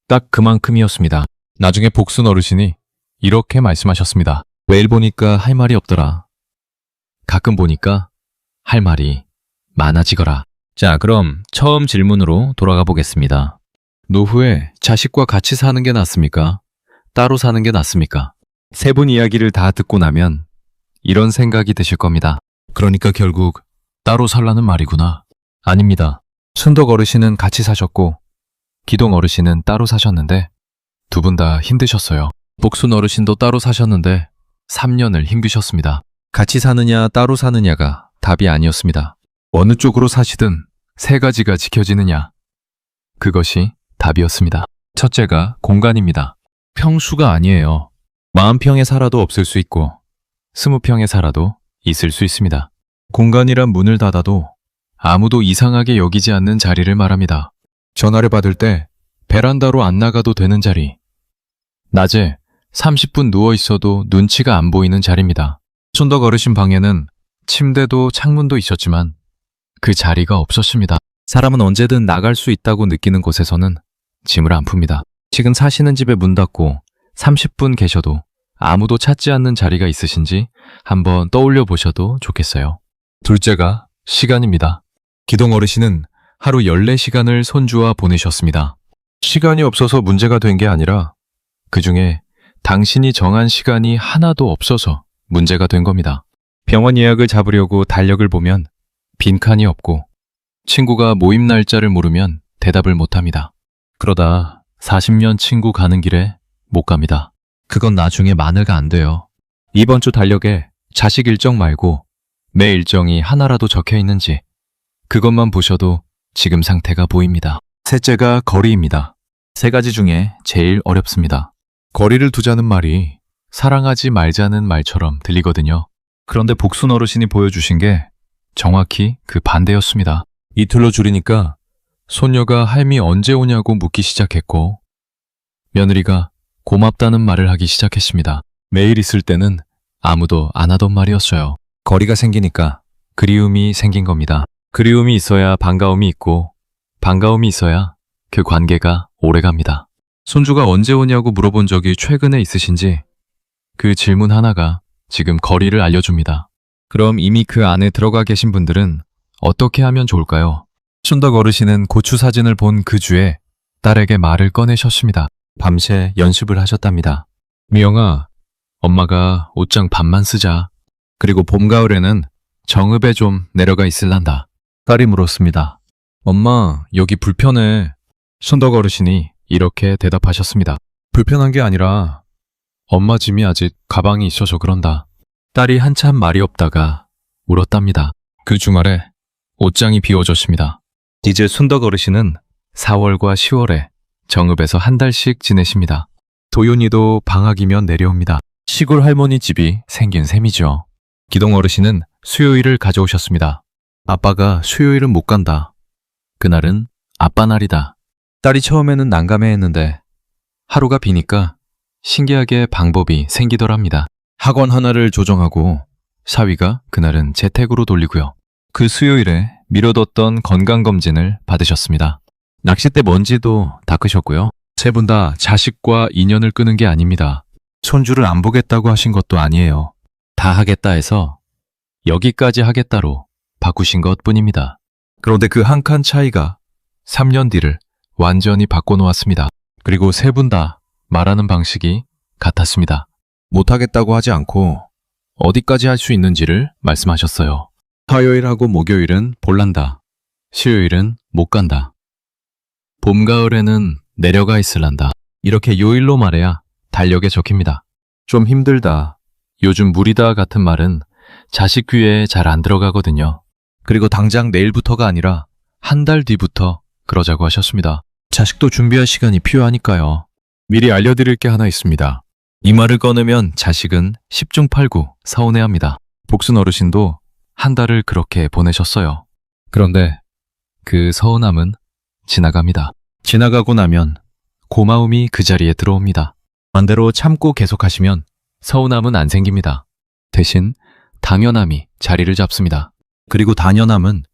딱 그만큼이었습니다. 나중에 복순 어르신이 이렇게 말씀하셨습니다. 매일 보니까 할 말이 없더라. 가끔 보니까 할 말이 많아지거라. 자, 그럼 처음 질문으로 돌아가 보겠습니다. 노후에 자식과 같이 사는 게 낫습니까? 따로 사는 게 낫습니까? 세 분 이야기를 다 듣고 나면 이런 생각이 드실 겁니다. 그러니까 결국 따로 살라는 말이구나. 아닙니다. 순덕 어르신은 같이 사셨고 기동 어르신은 따로 사셨는데 두 분 다 힘드셨어요. 복순 어르신도 따로 사셨는데 3년을 힘드셨습니다. 같이 사느냐 따로 사느냐가 답이 아니었습니다. 어느 쪽으로 사시든 세 가지가 지켜지느냐. 그것이 답이었습니다. 첫째가 공간입니다. 평수가 아니에요. 40평에 살아도 없을 수 있고 20평에 살아도 있을 수 있습니다. 공간이란 문을 닫아도 아무도 이상하게 여기지 않는 자리를 말합니다. 전화를 받을 때 베란다로 안 나가도 되는 자리. 낮에 30분 누워 있어도 눈치가 안 보이는 자리입니다. 순덕 어르신 방에는 침대도 창문도 있었지만 그 자리가 없었습니다. 사람은 언제든 나갈 수 있다고 느끼는 곳에서는 짐을 안 풉니다. 지금 사시는 집에 문 닫고 30분 계셔도 아무도 찾지 않는 자리가 있으신지 한번 떠올려 보셔도 좋겠어요. 둘째가 시간입니다. 기동 어르신은 하루 14시간을 손주와 보내셨습니다. 시간이 없어서 문제가 된 게 아니라 그중에 당신이 정한 시간이 하나도 없어서 문제가 된 겁니다. 병원 예약을 잡으려고 달력을 보면 빈칸이 없고 친구가 모임 날짜를 물으면 대답을 못합니다. 그러다 40년 친구 가는 길에 못 갑니다. 그건 나중에 만회가 안 돼요. 이번 주 달력에 자식 일정 말고 매 일정이 하나라도 적혀 있는지 그것만 보셔도 지금 상태가 보입니다. 셋째가 거리입니다. 세 가지 중에 제일 어렵습니다. 거리를 두자는 말이 사랑하지 말자는 말처럼 들리거든요. 그런데 복순 어르신이 보여주신 게 정확히 그 반대였습니다. 이틀로 줄이니까 손녀가 할미 언제 오냐고 묻기 시작했고 며느리가 고맙다는 말을 하기 시작했습니다. 매일 있을 때는 아무도 안 하던 말이었어요. 거리가 생기니까 그리움이 생긴 겁니다. 그리움이 있어야 반가움이 있고 반가움이 있어야 그 관계가 오래갑니다. 손주가 언제 오냐고 물어본 적이 최근에 있으신지 그 질문 하나가 지금 거리를 알려줍니다. 그럼 이미 그 안에 들어가 계신 분들은 어떻게 하면 좋을까요? 춘덕 어르신은 고추 사진을 본 그 주에 딸에게 말을 꺼내셨습니다. 밤새 연습을 하셨답니다. 미영아, 엄마가 옷장 반만 쓰자. 그리고 봄, 가을에는 정읍에 좀 내려가 있을란다. 딸이 물었습니다. 엄마, 여기 불편해. 춘덕 어르신이 이렇게 대답하셨습니다. 불편한 게 아니라 엄마 짐이 아직 가방이 있어서 그런다. 딸이 한참 말이 없다가 울었답니다. 그 주말에 옷장이 비워졌습니다. 이제 순덕 어르신은 4월과 10월에 정읍에서 한 달씩 지내십니다. 도윤이도 방학이면 내려옵니다. 시골 할머니 집이 생긴 셈이죠. 기동 어르신은 수요일을 가져오셨습니다. 아빠가 수요일은 못 간다. 그날은 아빠 날이다. 딸이 처음에는 난감해했는데 하루가 비니까 신기하게 방법이 생기더랍니다. 학원 하나를 조정하고 사위가 그날은 재택으로 돌리고요. 그 수요일에 미뤄뒀던 건강검진을 받으셨습니다. 낚싯대 먼지도 닦으셨고요. 세 분 다 자식과 인연을 끄는 게 아닙니다. 손주를 안 보겠다고 하신 것도 아니에요. 다 하겠다 해서 여기까지 하겠다로 바꾸신 것 뿐입니다. 그런데 그 한 칸 차이가 3년 뒤를 완전히 바꿔놓았습니다. 그리고 세 분 다 말하는 방식이 같았습니다. 못하겠다고 하지 않고 어디까지 할 수 있는지를 말씀하셨어요. 화요일하고 목요일은 볼란다. 수요일은 못 간다. 봄, 가을에는 내려가 있을란다. 이렇게 요일로 말해야 달력에 적힙니다. 좀 힘들다, 요즘 무리다 같은 말은 자식 귀에 잘 안 들어가거든요. 그리고 당장 내일부터가 아니라 한 달 뒤부터 그러자고 하셨습니다. 자식도 준비할 시간이 필요하니까요. 미리 알려드릴 게 하나 있습니다. 이 말을 꺼내면 자식은 10중 8구 서운해합니다. 복순 어르신도 한 달을 그렇게 보내셨어요. 그런데 그 서운함은 지나갑니다. 지나가고 나면 고마움이 그 자리에 들어옵니다. 반대로 참고 계속하시면 서운함은 안 생깁니다. 대신 당연함이 자리를 잡습니다. 그리고 당연함은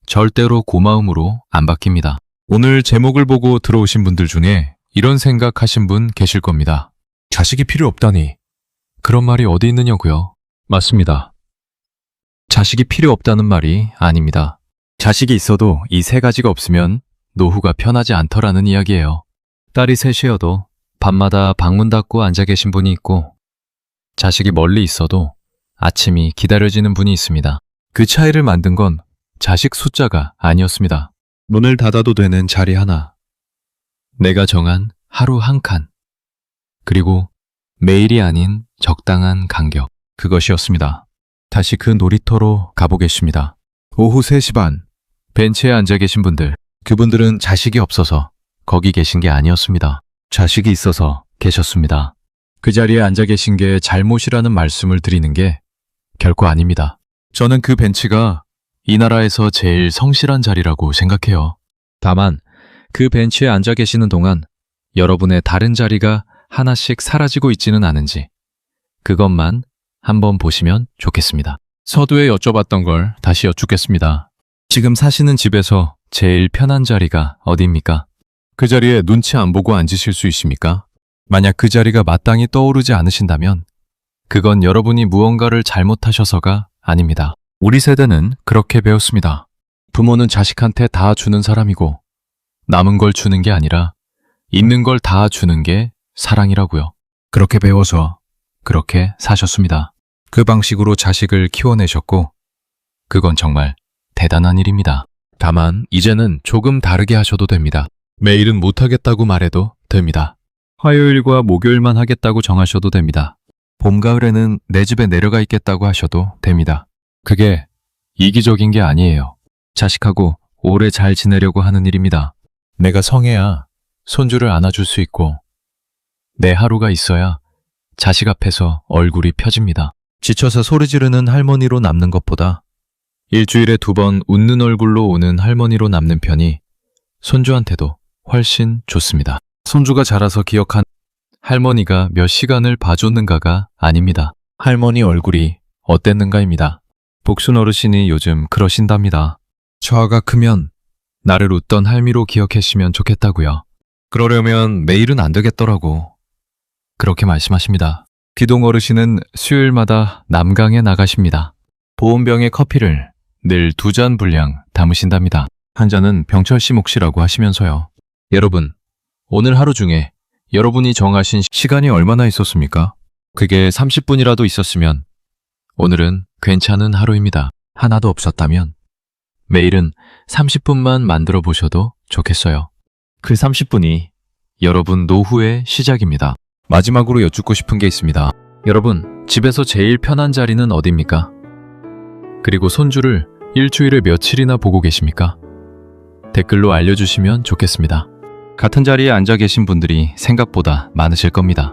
절대로 고마움으로 안 바뀝니다. 오늘 제목을 보고 들어오신 분들 중에 이런 생각하신 분 계실 겁니다. 자식이 필요 없다니. 그런 말이 어디 있느냐고요? 맞습니다. 자식이 필요 없다는 말이 아닙니다. 자식이 있어도 이 세 가지가 없으면 노후가 편하지 않더라는 이야기예요. 딸이 셋이어도 밤마다 방문 닫고 앉아 계신 분이 있고 자식이 멀리 있어도 아침이 기다려지는 분이 있습니다. 그 차이를 만든 건 자식 숫자가 아니었습니다. 문을 닫아도 되는 자리 하나, 내가 정한 하루 한 칸, 그리고 매일이 아닌 적당한 간격, 그것이었습니다. 다시 그 놀이터로 가보겠습니다. 오후 3시 반, 벤치에 앉아 계신 분들, 그분들은 자식이 없어서 거기 계신 게 아니었습니다. 자식이 있어서 계셨습니다. 그 자리에 앉아 계신 게 잘못이라는 말씀을 드리는 게 결코 아닙니다. 저는 그 벤치가 이 나라에서 제일 성실한 자리라고 생각해요. 다만 그 벤치에 앉아 계시는 동안 여러분의 다른 자리가 하나씩 사라지고 있지는 않은지 그것만 한번 보시면 좋겠습니다. 서두에 여쭤봤던 걸 다시 여쭙겠습니다. 지금 사시는 집에서 제일 편한 자리가 어디입니까? 그 자리에 눈치 안 보고 앉으실 수 있습니까? 만약 그 자리가 마땅히 떠오르지 않으신다면 그건 여러분이 무언가를 잘못하셔서가 아닙니다. 우리 세대는 그렇게 배웠습니다. 부모는 자식한테 다 주는 사람이고 남은 걸 주는 게 아니라 있는 걸 다 주는 게 사랑이라고요. 그렇게 배워서 그렇게 사셨습니다. 그 방식으로 자식을 키워내셨고 그건 정말 대단한 일입니다. 다만 이제는 조금 다르게 하셔도 됩니다. 매일은 못하겠다고 말해도 됩니다. 화요일과 목요일만 하겠다고 정하셔도 됩니다. 봄, 가을에는 내 집에 내려가 있겠다고 하셔도 됩니다. 그게 이기적인 게 아니에요. 자식하고 오래 잘 지내려고 하는 일입니다. 내가 성해야 손주를 안아줄 수 있고 내 하루가 있어야 자식 앞에서 얼굴이 펴집니다. 지쳐서 소리 지르는 할머니로 남는 것보다 일주일에 2번 웃는 얼굴로 오는 할머니로 남는 편이 손주한테도 훨씬 좋습니다. 손주가 자라서 기억한 할머니가 몇 시간을 봐줬는가가 아닙니다. 할머니 얼굴이 어땠는가입니다. 복순 어르신이 요즘 그러신답니다. 처아가 크면 나를 웃던 할미로 기억했으면 좋겠다고요. 그러려면 매일은 안 되겠더라고. 그렇게 말씀하십니다. 기동 어르신은 수요일마다 남강에 나가십니다. 보온병에 커피를 늘 2잔 분량 담으신답니다. 한 잔은 병철 씨 몫이라고 하시면서요. 여러분, 오늘 하루 중에 여러분이 정하신 시간이 얼마나 있었습니까? 그게 30분이라도 있었으면 오늘은 괜찮은 하루입니다. 하나도 없었다면 매일은 30분만 만들어 보셔도 좋겠어요. 그 30분이 여러분 노후의 시작입니다. 마지막으로 여쭙고 싶은 게 있습니다. 여러분, 집에서 제일 편한 자리는 어디입니까? 그리고 손주를 일주일에 며칠이나 보고 계십니까? 댓글로 알려주시면 좋겠습니다. 같은 자리에 앉아 계신 분들이 생각보다 많으실 겁니다.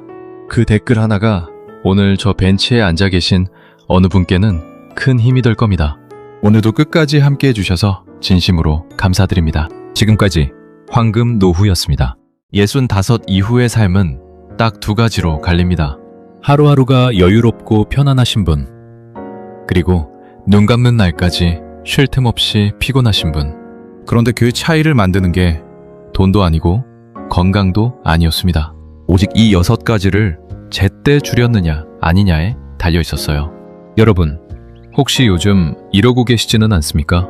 그 댓글 하나가 오늘 저 벤치에 앉아 계신 어느 분께는 큰 힘이 될 겁니다. 오늘도 끝까지 함께 해주셔서 진심으로 감사드립니다. 지금까지 황금 노후였습니다. 65 이후의 삶은 딱 2가지로 갈립니다. 하루하루가 여유롭고 편안하신 분, 그리고 눈 감는 날까지 쉴 틈 없이 피곤하신 분. 그런데 그 차이를 만드는 게 돈도 아니고 건강도 아니었습니다. 오직 이 6가지를 제때 줄였느냐 아니냐에 달려 있었어요. 여러분, 혹시 요즘 이러고 계시지는 않습니까?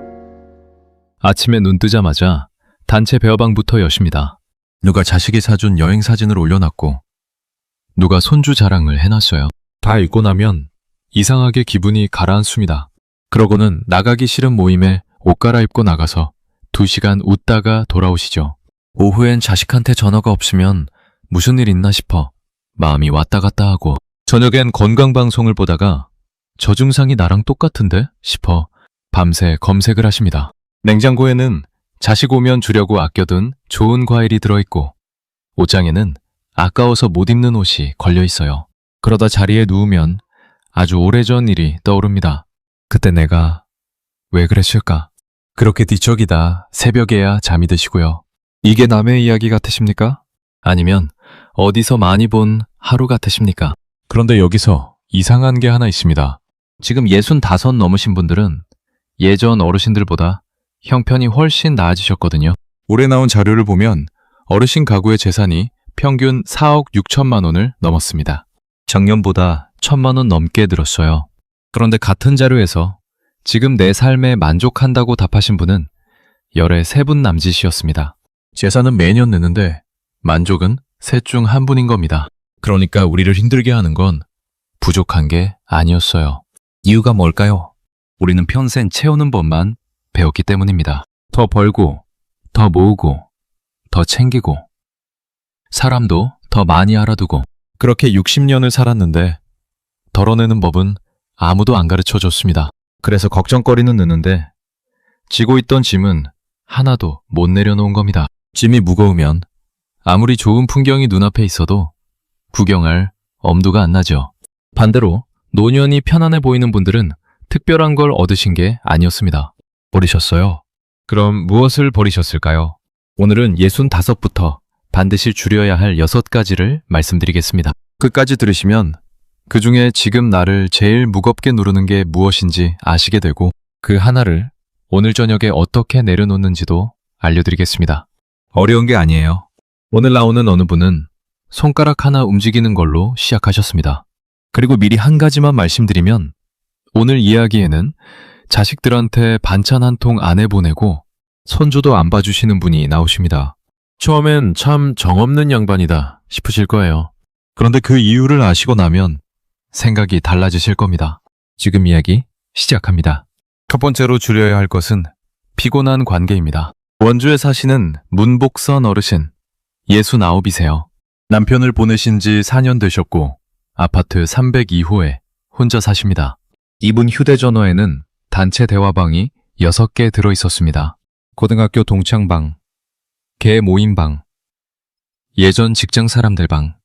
아침에 눈 뜨자마자 단체 배어방부터 여십니다. 누가 자식이 사준 여행 사진을 올려놨고 누가 손주 자랑을 해놨어요. 다 읽고 나면 이상하게 기분이 가라앉습니다. 그러고는 나가기 싫은 모임에 옷 갈아입고 나가서 2시간 웃다가 돌아오시죠. 오후엔 자식한테 전화가 없으면 무슨 일 있나 싶어 마음이 왔다 갔다 하고, 저녁엔 건강방송을 보다가 저 증상이 나랑 똑같은데 싶어 밤새 검색을 하십니다. 냉장고에는 자식 오면 주려고 아껴둔 좋은 과일이 들어있고 옷장에는 아까워서 못 입는 옷이 걸려 있어요. 그러다 자리에 누우면 아주 오래전 일이 떠오릅니다. 그때 내가 왜 그랬을까? 그렇게 뒤척이다 새벽에야 잠이 드시고요. 이게 남의 이야기 같으십니까? 아니면 어디서 많이 본 하루 같으십니까? 그런데 여기서 이상한 게 하나 있습니다. 지금 65 넘으신 분들은 예전 어르신들보다 형편이 훨씬 나아지셨거든요. 올해 나온 자료를 보면 어르신 가구의 재산이 평균 4억 6천만 원을 넘었습니다. 작년보다 1,000만 원 넘게 늘었어요. 그런데 같은 자료에서 지금 내 삶에 만족한다고 답하신 분은 열에 3분 남짓이었습니다. 재산은 매년 느는데 만족은 셋 중 한 분인 겁니다. 그러니까 우리를 힘들게 하는 건 부족한 게 아니었어요. 이유가 뭘까요? 우리는 평생 채우는 법만 배웠기 때문입니다. 더 벌고, 더 모으고, 더 챙기고, 사람도 더 많이 알아두고. 그렇게 60년을 살았는데 덜어내는 법은 아무도 안 가르쳐 줬습니다. 그래서 걱정거리는 느는데 지고 있던 짐은 하나도 못 내려놓은 겁니다. 짐이 무거우면 아무리 좋은 풍경이 눈앞에 있어도 구경할 엄두가 안 나죠. 반대로 노년이 편안해 보이는 분들은 특별한 걸 얻으신 게 아니었습니다. 버리셨어요. 그럼 무엇을 버리셨을까요? 오늘은 65부터 반드시 줄여야 할 6가지를 말씀드리겠습니다. 끝까지 들으시면 그 중에 지금 나를 제일 무겁게 누르는 게 무엇인지 아시게 되고 그 하나를 오늘 저녁에 어떻게 내려놓는지도 알려드리겠습니다. 어려운 게 아니에요. 오늘 나오는 어느 분은 손가락 하나 움직이는 걸로 시작하셨습니다. 그리고 미리 한 가지만 말씀드리면 오늘 이야기에는 자식들한테 반찬 한 통 안 해보내고 손주도 안 봐주시는 분이 나오십니다. 처음엔 참 정없는 양반이다 싶으실 거예요. 그런데 그 이유를 아시고 나면 생각이 달라지실 겁니다. 지금 이야기 시작합니다. 첫 번째로 줄여야 할 것은 피곤한 관계입니다. 원주에 사시는 문복선 어르신. 69이세요. 남편을 보내신 지 4년 되셨고 아파트 302호에 혼자 사십니다. 이분 휴대전화에는 단체 대화방이 6개 들어있었습니다. 고등학교 동창방, 개 모임방, 예전 직장 사람들 방,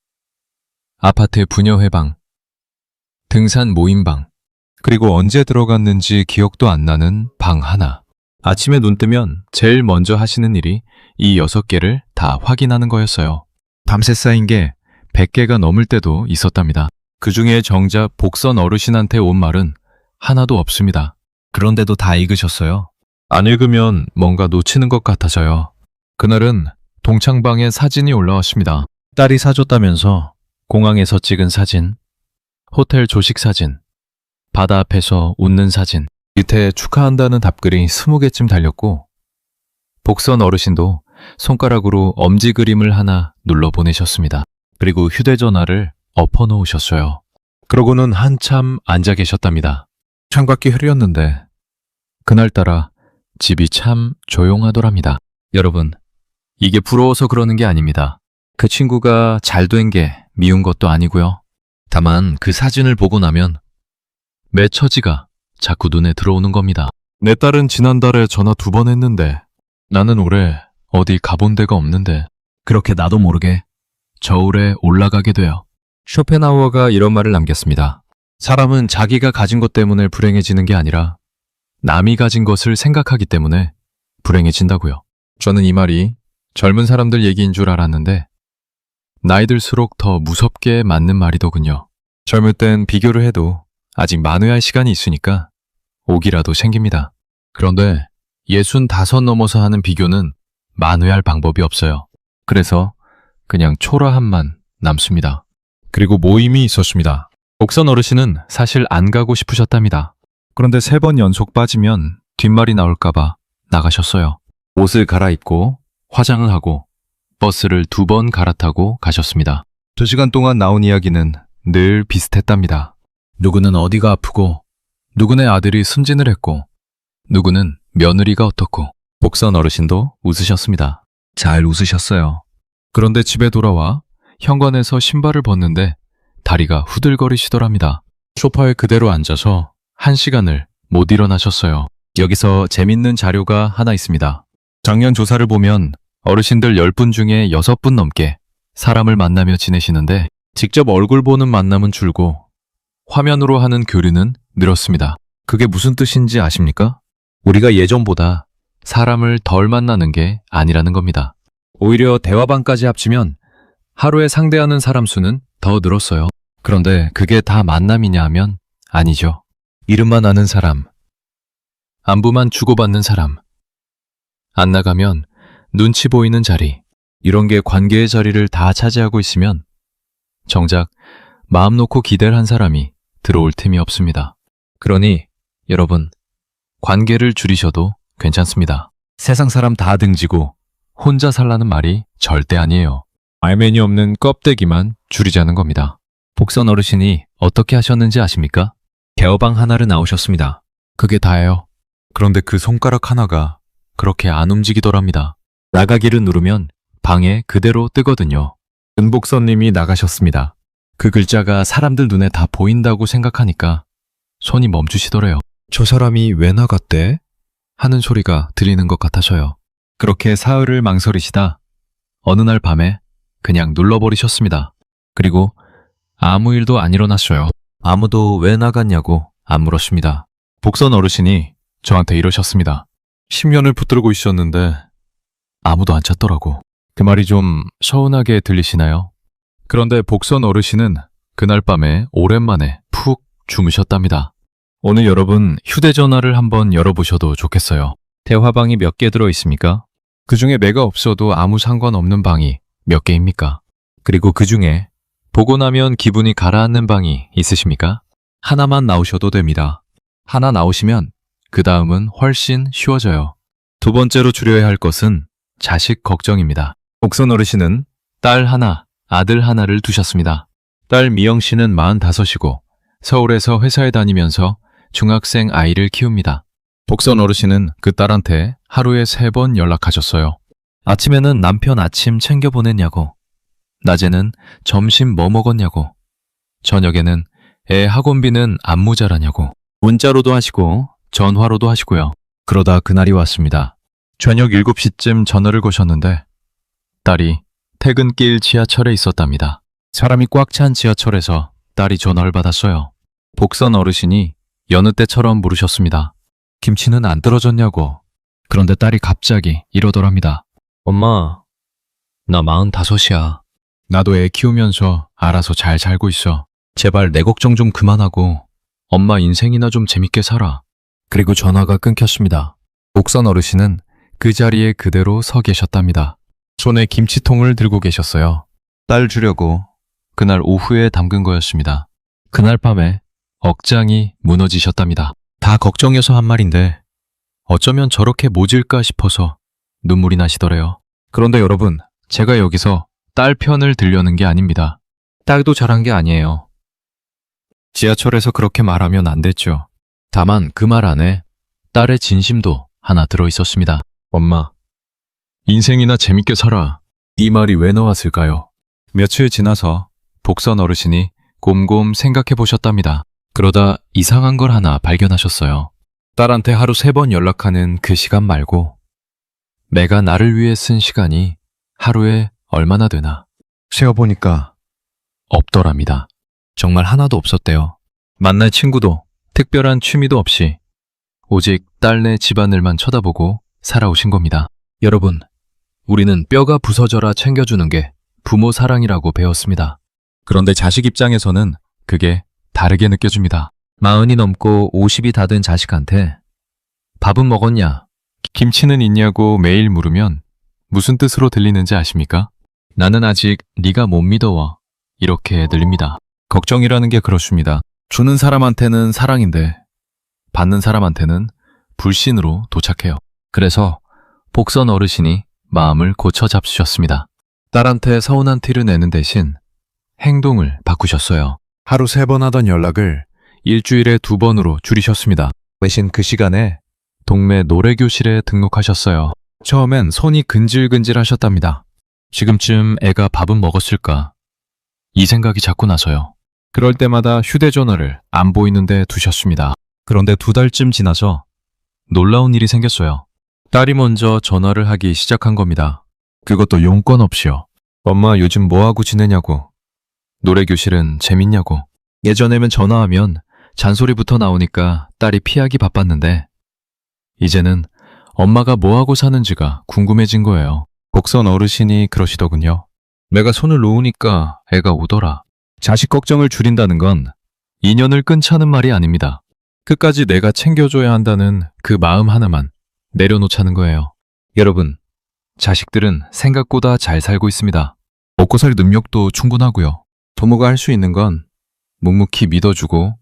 아파트 부녀회방, 등산 모임방, 그리고 언제 들어갔는지 기억도 안 나는 방 하나. 아침에 눈 뜨면 제일 먼저 하시는 일이 이 6개를 다 확인하는 거였어요. 밤새 쌓인 게 100개가 넘을 때도 있었답니다. 그 중에 정작 복선 어르신한테 온 말은 하나도 없습니다. 그런데도 다 읽으셨어요. 안 읽으면 뭔가 놓치는 것 같아서요. 그날은 동창방에 사진이 올라왔습니다. 딸이 사줬다면서 공항에서 찍은 사진, 호텔 조식 사진, 바다 앞에서 웃는 사진, 밑에 축하한다는 답글이 20개쯤 달렸고 복선 어르신도 손가락으로 엄지 그림을 하나 눌러 보내셨습니다. 그리고 휴대전화를 엎어놓으셨어요. 그러고는 한참 앉아 계셨답니다. 창밖이 흐렸는데 그날따라 집이 참 조용하더랍니다. 여러분, 이게 부러워서 그러는 게 아닙니다. 그 친구가 잘 된 게 미운 것도 아니고요. 다만 그 사진을 보고 나면 매처지가 자꾸 눈에 들어오는 겁니다. 내 딸은 지난달에 전화 2번 했는데 나는 올해 어디 가본 데가 없는데 그렇게 나도 모르게 저울에 올라가게 돼요. 쇼펜하우어가 이런 말을 남겼습니다. 사람은 자기가 가진 것 때문에 불행해지는 게 아니라 남이 가진 것을 생각하기 때문에 불행해진다고요. 저는 이 말이 젊은 사람들 얘기인 줄 알았는데 나이 들수록 더 무섭게 맞는 말이더군요. 젊을 땐 비교를 해도 아직 만회할 시간이 있으니까 오기라도 생깁니다. 그런데 65 넘어서 하는 비교는 만회할 방법이 없어요. 그래서 그냥 초라함만 남습니다. 그리고 모임이 있었습니다. 복선 어르신은 사실 안 가고 싶으셨답니다. 그런데 3번 연속 빠지면 뒷말이 나올까봐 나가셨어요. 옷을 갈아입고 화장을 하고 버스를 2번 갈아타고 가셨습니다. 2시간 동안 나온 이야기는 늘 비슷했답니다. 누구는 어디가 아프고 누구네 아들이 승진을 했고 누구는 며느리가 어떻고 복선 어르신도 웃으셨습니다. 잘 웃으셨어요. 그런데 집에 돌아와 현관에서 신발을 벗는데 다리가 후들거리시더랍니다. 소파에 그대로 앉아서 1시간을 못 일어나셨어요. 여기서 재밌는 자료가 하나 있습니다. 작년 조사를 보면 어르신들 10분 중에 6분 넘게 사람을 만나며 지내시는데 직접 얼굴 보는 만남은 줄고 화면으로 하는 교류는 늘었습니다. 그게 무슨 뜻인지 아십니까? 우리가 예전보다 사람을 덜 만나는 게 아니라는 겁니다. 오히려 대화방까지 합치면 하루에 상대하는 사람 수는 더 늘었어요. 그런데 그게 다 만남이냐 하면 아니죠. 이름만 아는 사람, 안부만 주고받는 사람, 안 나가면 눈치 보이는 자리, 이런 게 관계의 자리를 다 차지하고 있으면 정작 마음 놓고 기대를 한 사람이 들어올 틈이 없습니다. 그러니 여러분, 관계를 줄이셔도 괜찮습니다. 세상 사람 다 등지고 혼자 살라는 말이 절대 아니에요. 알맹이 없는 껍데기만 줄이자는 겁니다. 복선 어르신이 어떻게 하셨는지 아십니까? 대어방 하나를 나오셨습니다. 그게 다예요. 그런데 그 손가락 하나가 그렇게 안 움직이더랍니다. 나가기를 누르면 방에 그대로 뜨거든요. 은복선님이 나가셨습니다. 그 글자가 사람들 눈에 다 보인다고 생각하니까 손이 멈추시더래요. 저 사람이 왜 나갔대? 하는 소리가 들리는 것 같아서요. 그렇게 사흘을 망설이시다 어느 날 밤에 그냥 눌러버리셨습니다. 그리고 아무 일도 안 일어났어요. 아무도 왜 나갔냐고 안 물었습니다. 복선 어르신이 저한테 이러셨습니다. 10년을 붙들고 있었는데 아무도 안 찾더라고. 그 말이 좀 서운하게 들리시나요? 그런데 복선 어르신은 그날 밤에 오랜만에 푹 주무셨답니다. 오늘 여러분 휴대전화를 한번 열어보셔도 좋겠어요. 대화방이 몇 개 들어있습니까? 그 중에 매가 없어도 아무 상관없는 방이 몇 개입니까? 그리고 그 중에 보고 나면 기분이 가라앉는 방이 있으십니까? 하나만 나오셔도 됩니다. 하나 나오시면 그 다음은 훨씬 쉬워져요. 두 번째로 줄여야 할 것은 자식 걱정입니다. 복선 어르신은 딸 하나, 아들 하나를 두셨습니다. 딸 미영 씨는 45이고 서울에서 회사에 다니면서 중학생 아이를 키웁니다. 복선 어르신은 그 딸한테 하루에 3번 연락하셨어요. 아침에는 남편 아침 챙겨 보냈냐고, 낮에는 점심 뭐 먹었냐고, 저녁에는 애 학원비는 안 모자라냐고, 문자로도 하시고 전화로도 하시고요. 그러다 그날이 왔습니다. 저녁 7시쯤 전화를 거셨는데 딸이 퇴근길 지하철에 있었답니다. 사람이 꽉 찬 지하철에서 딸이 전화를 받았어요. 복선 어르신이 여느 때처럼 물으셨습니다. 김치는 안 떨어졌냐고. 그런데 딸이 갑자기 이러더랍니다. 엄마, 나 45이야. 나도 애 키우면서 알아서 잘 살고 있어. 제발 내 걱정 좀 그만하고 엄마 인생이나 좀 재밌게 살아. 그리고 전화가 끊겼습니다. 복선 어르신은 그 자리에 그대로 서 계셨답니다. 손에 김치통을 들고 계셨어요. 딸 주려고 그날 오후에 담근 거였습니다. 그날 밤에 억장이 무너지셨답니다. 다 걱정해서 한 말인데 어쩌면 저렇게 모질까 싶어서 눈물이 나시더래요. 그런데 여러분, 제가 여기서 딸 편을 들려는 게 아닙니다. 딸도 잘한 게 아니에요. 지하철에서 그렇게 말하면 안 됐죠. 다만 그 말 안에 딸의 진심도 하나 들어있었습니다. 엄마, 인생이나 재밌게 살아. 이 말이 왜 나왔을까요? 며칠 지나서 복선 어르신이 곰곰 생각해 보셨답니다. 그러다 이상한 걸 하나 발견하셨어요. 딸한테 하루 3번 연락하는 그 시간 말고 내가 나를 위해 쓴 시간이 하루에 얼마나 되나 세어보니까 없더랍니다. 정말 하나도 없었대요. 만날 친구도 특별한 취미도 없이 오직 딸네 집안을만 쳐다보고 살아오신 겁니다. 여러분, 우리는 뼈가 부서져라 챙겨주는 게 부모 사랑이라고 배웠습니다. 그런데 자식 입장에서는 그게 다르게 느껴집니다. 40이 넘고 50이 다 된 자식한테 밥은 먹었냐? 김치는 있냐고 매일 물으면 무슨 뜻으로 들리는지 아십니까? 나는 아직 네가 못 믿어워. 이렇게 들립니다. 걱정이라는 게 그렇습니다. 주는 사람한테는 사랑인데 받는 사람한테는 불신으로 도착해요. 그래서 복선 어르신이 마음을 고쳐 잡수셨습니다. 딸한테 서운한 티를 내는 대신 행동을 바꾸셨어요. 하루 3번 하던 연락을 일주일에 2번으로 줄이셨습니다. 대신 그 시간에 동네 노래교실에 등록하셨어요. 처음엔 손이 근질근질 하셨답니다. 지금쯤 애가 밥은 먹었을까? 이 생각이 자꾸 나서요. 그럴 때마다 휴대전화를 안 보이는 데 두셨습니다. 그런데 2달쯤 지나서 놀라운 일이 생겼어요. 딸이 먼저 전화를 하기 시작한 겁니다. 그것도 용건 없이요. 엄마 요즘 뭐하고 지내냐고. 노래교실은 재밌냐고. 예전에면 전화하면 잔소리부터 나오니까 딸이 피하기 바빴는데 이제는 엄마가 뭐하고 사는지가 궁금해진 거예요. 복선 어르신이 그러시더군요. 내가 손을 놓으니까 애가 오더라. 자식 걱정을 줄인다는 건 인연을 끊자는 말이 아닙니다. 끝까지 내가 챙겨줘야 한다는 그 마음 하나만 내려놓자는 거예요. 여러분, 자식들은 생각보다 잘 살고 있습니다. 먹고 살 능력도 충분하고요. 부모가 할 수 있는 건 묵묵히 믿어주고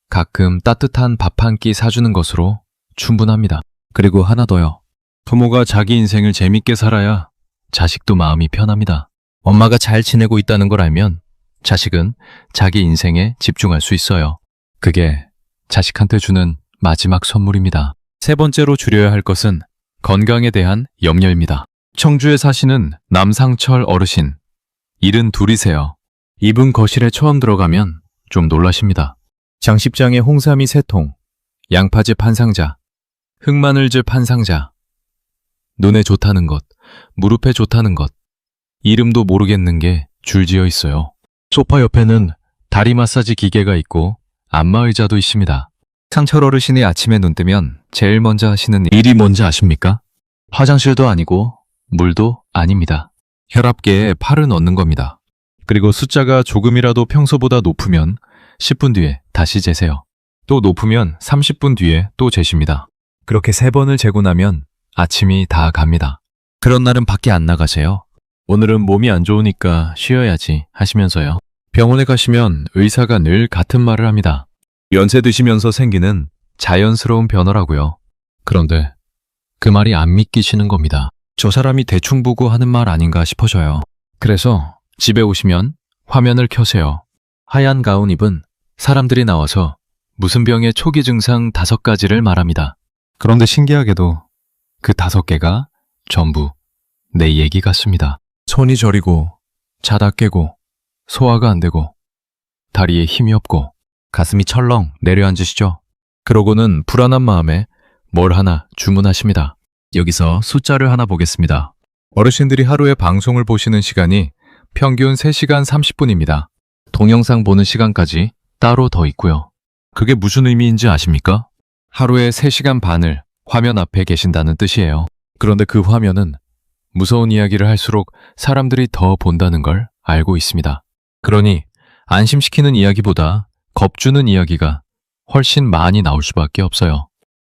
가끔 따뜻한 밥 한 끼 사주는 것으로 충분합니다. 그리고 하나 더요. 부모가 자기 인생을 재밌게 살아야 자식도 마음이 편합니다. 엄마가 잘 지내고 있다는 걸 알면 자식은 자기 인생에 집중할 수 있어요. 그게 자식한테 주는 마지막 선물입니다. 3번째로 줄여야 할 것은 건강에 대한 염려입니다. 청주에 사시는 남상철 어르신, 72이세요. 이분 거실에 처음 들어가면 좀 놀라십니다. 장식장에 홍삼이 3통, 양파즙 한 상자, 흑마늘즙 한 상자, 눈에 좋다는 것, 무릎에 좋다는 것, 이름도 모르겠는 게 줄지어 있어요. 소파 옆에는 다리 마사지 기계가 있고 안마의자도 있습니다. 상철 어르신이 아침에 눈 뜨면 제일 먼저 하시는 일이 뭔지 아십니까? 화장실도 아니고 물도 아닙니다. 혈압계에 팔을 넣는 겁니다. 그리고 숫자가 조금이라도 평소보다 높으면 10분 뒤에 다시 재세요. 또 높으면 30분 뒤에 또 재십니다. 그렇게 3번을 재고 나면 아침이 다 갑니다. 그런 날은 밖에 안 나가세요. 오늘은 몸이 안 좋으니까 쉬어야지 하시면서요. 병원에 가시면 의사가 늘 같은 말을 합니다. 연세 드시면서 생기는 자연스러운 변화라고요. 그런데 그 말이 안 믿기시는 겁니다. 저 사람이 대충 보고 하는 말 아닌가 싶어져요. 그래서 집에 오시면 화면을 켜세요. 하얀 가운 입은 사람들이 나와서 무슨 병의 초기 증상 5가지를 말합니다. 그런데 신기하게도 그 5개가 전부 내 얘기 같습니다. 손이 저리고, 자다 깨고, 소화가 안 되고, 다리에 힘이 없고, 가슴이 철렁 내려앉으시죠? 그러고는 불안한 마음에 뭘 하나 주문하십니다. 여기서 숫자를 하나 보겠습니다. 어르신들이 하루에 방송을 보시는 시간이 평균 3시간 30분입니다. 동영상 보는 시간까지 따로 더 있고요. 그게 무슨 의미인지 아십니까? 하루에 3시간 반을 화면 앞에 계신다는 뜻이에요. 그런데 그 화면은 무서운 이야기를 할수록 사람들이 더 본다는 걸 알고 있습니다. 그러니 안심시키는 이야기보다 겁주는 이야기가 훨씬 많이 나올 수밖에 없어요.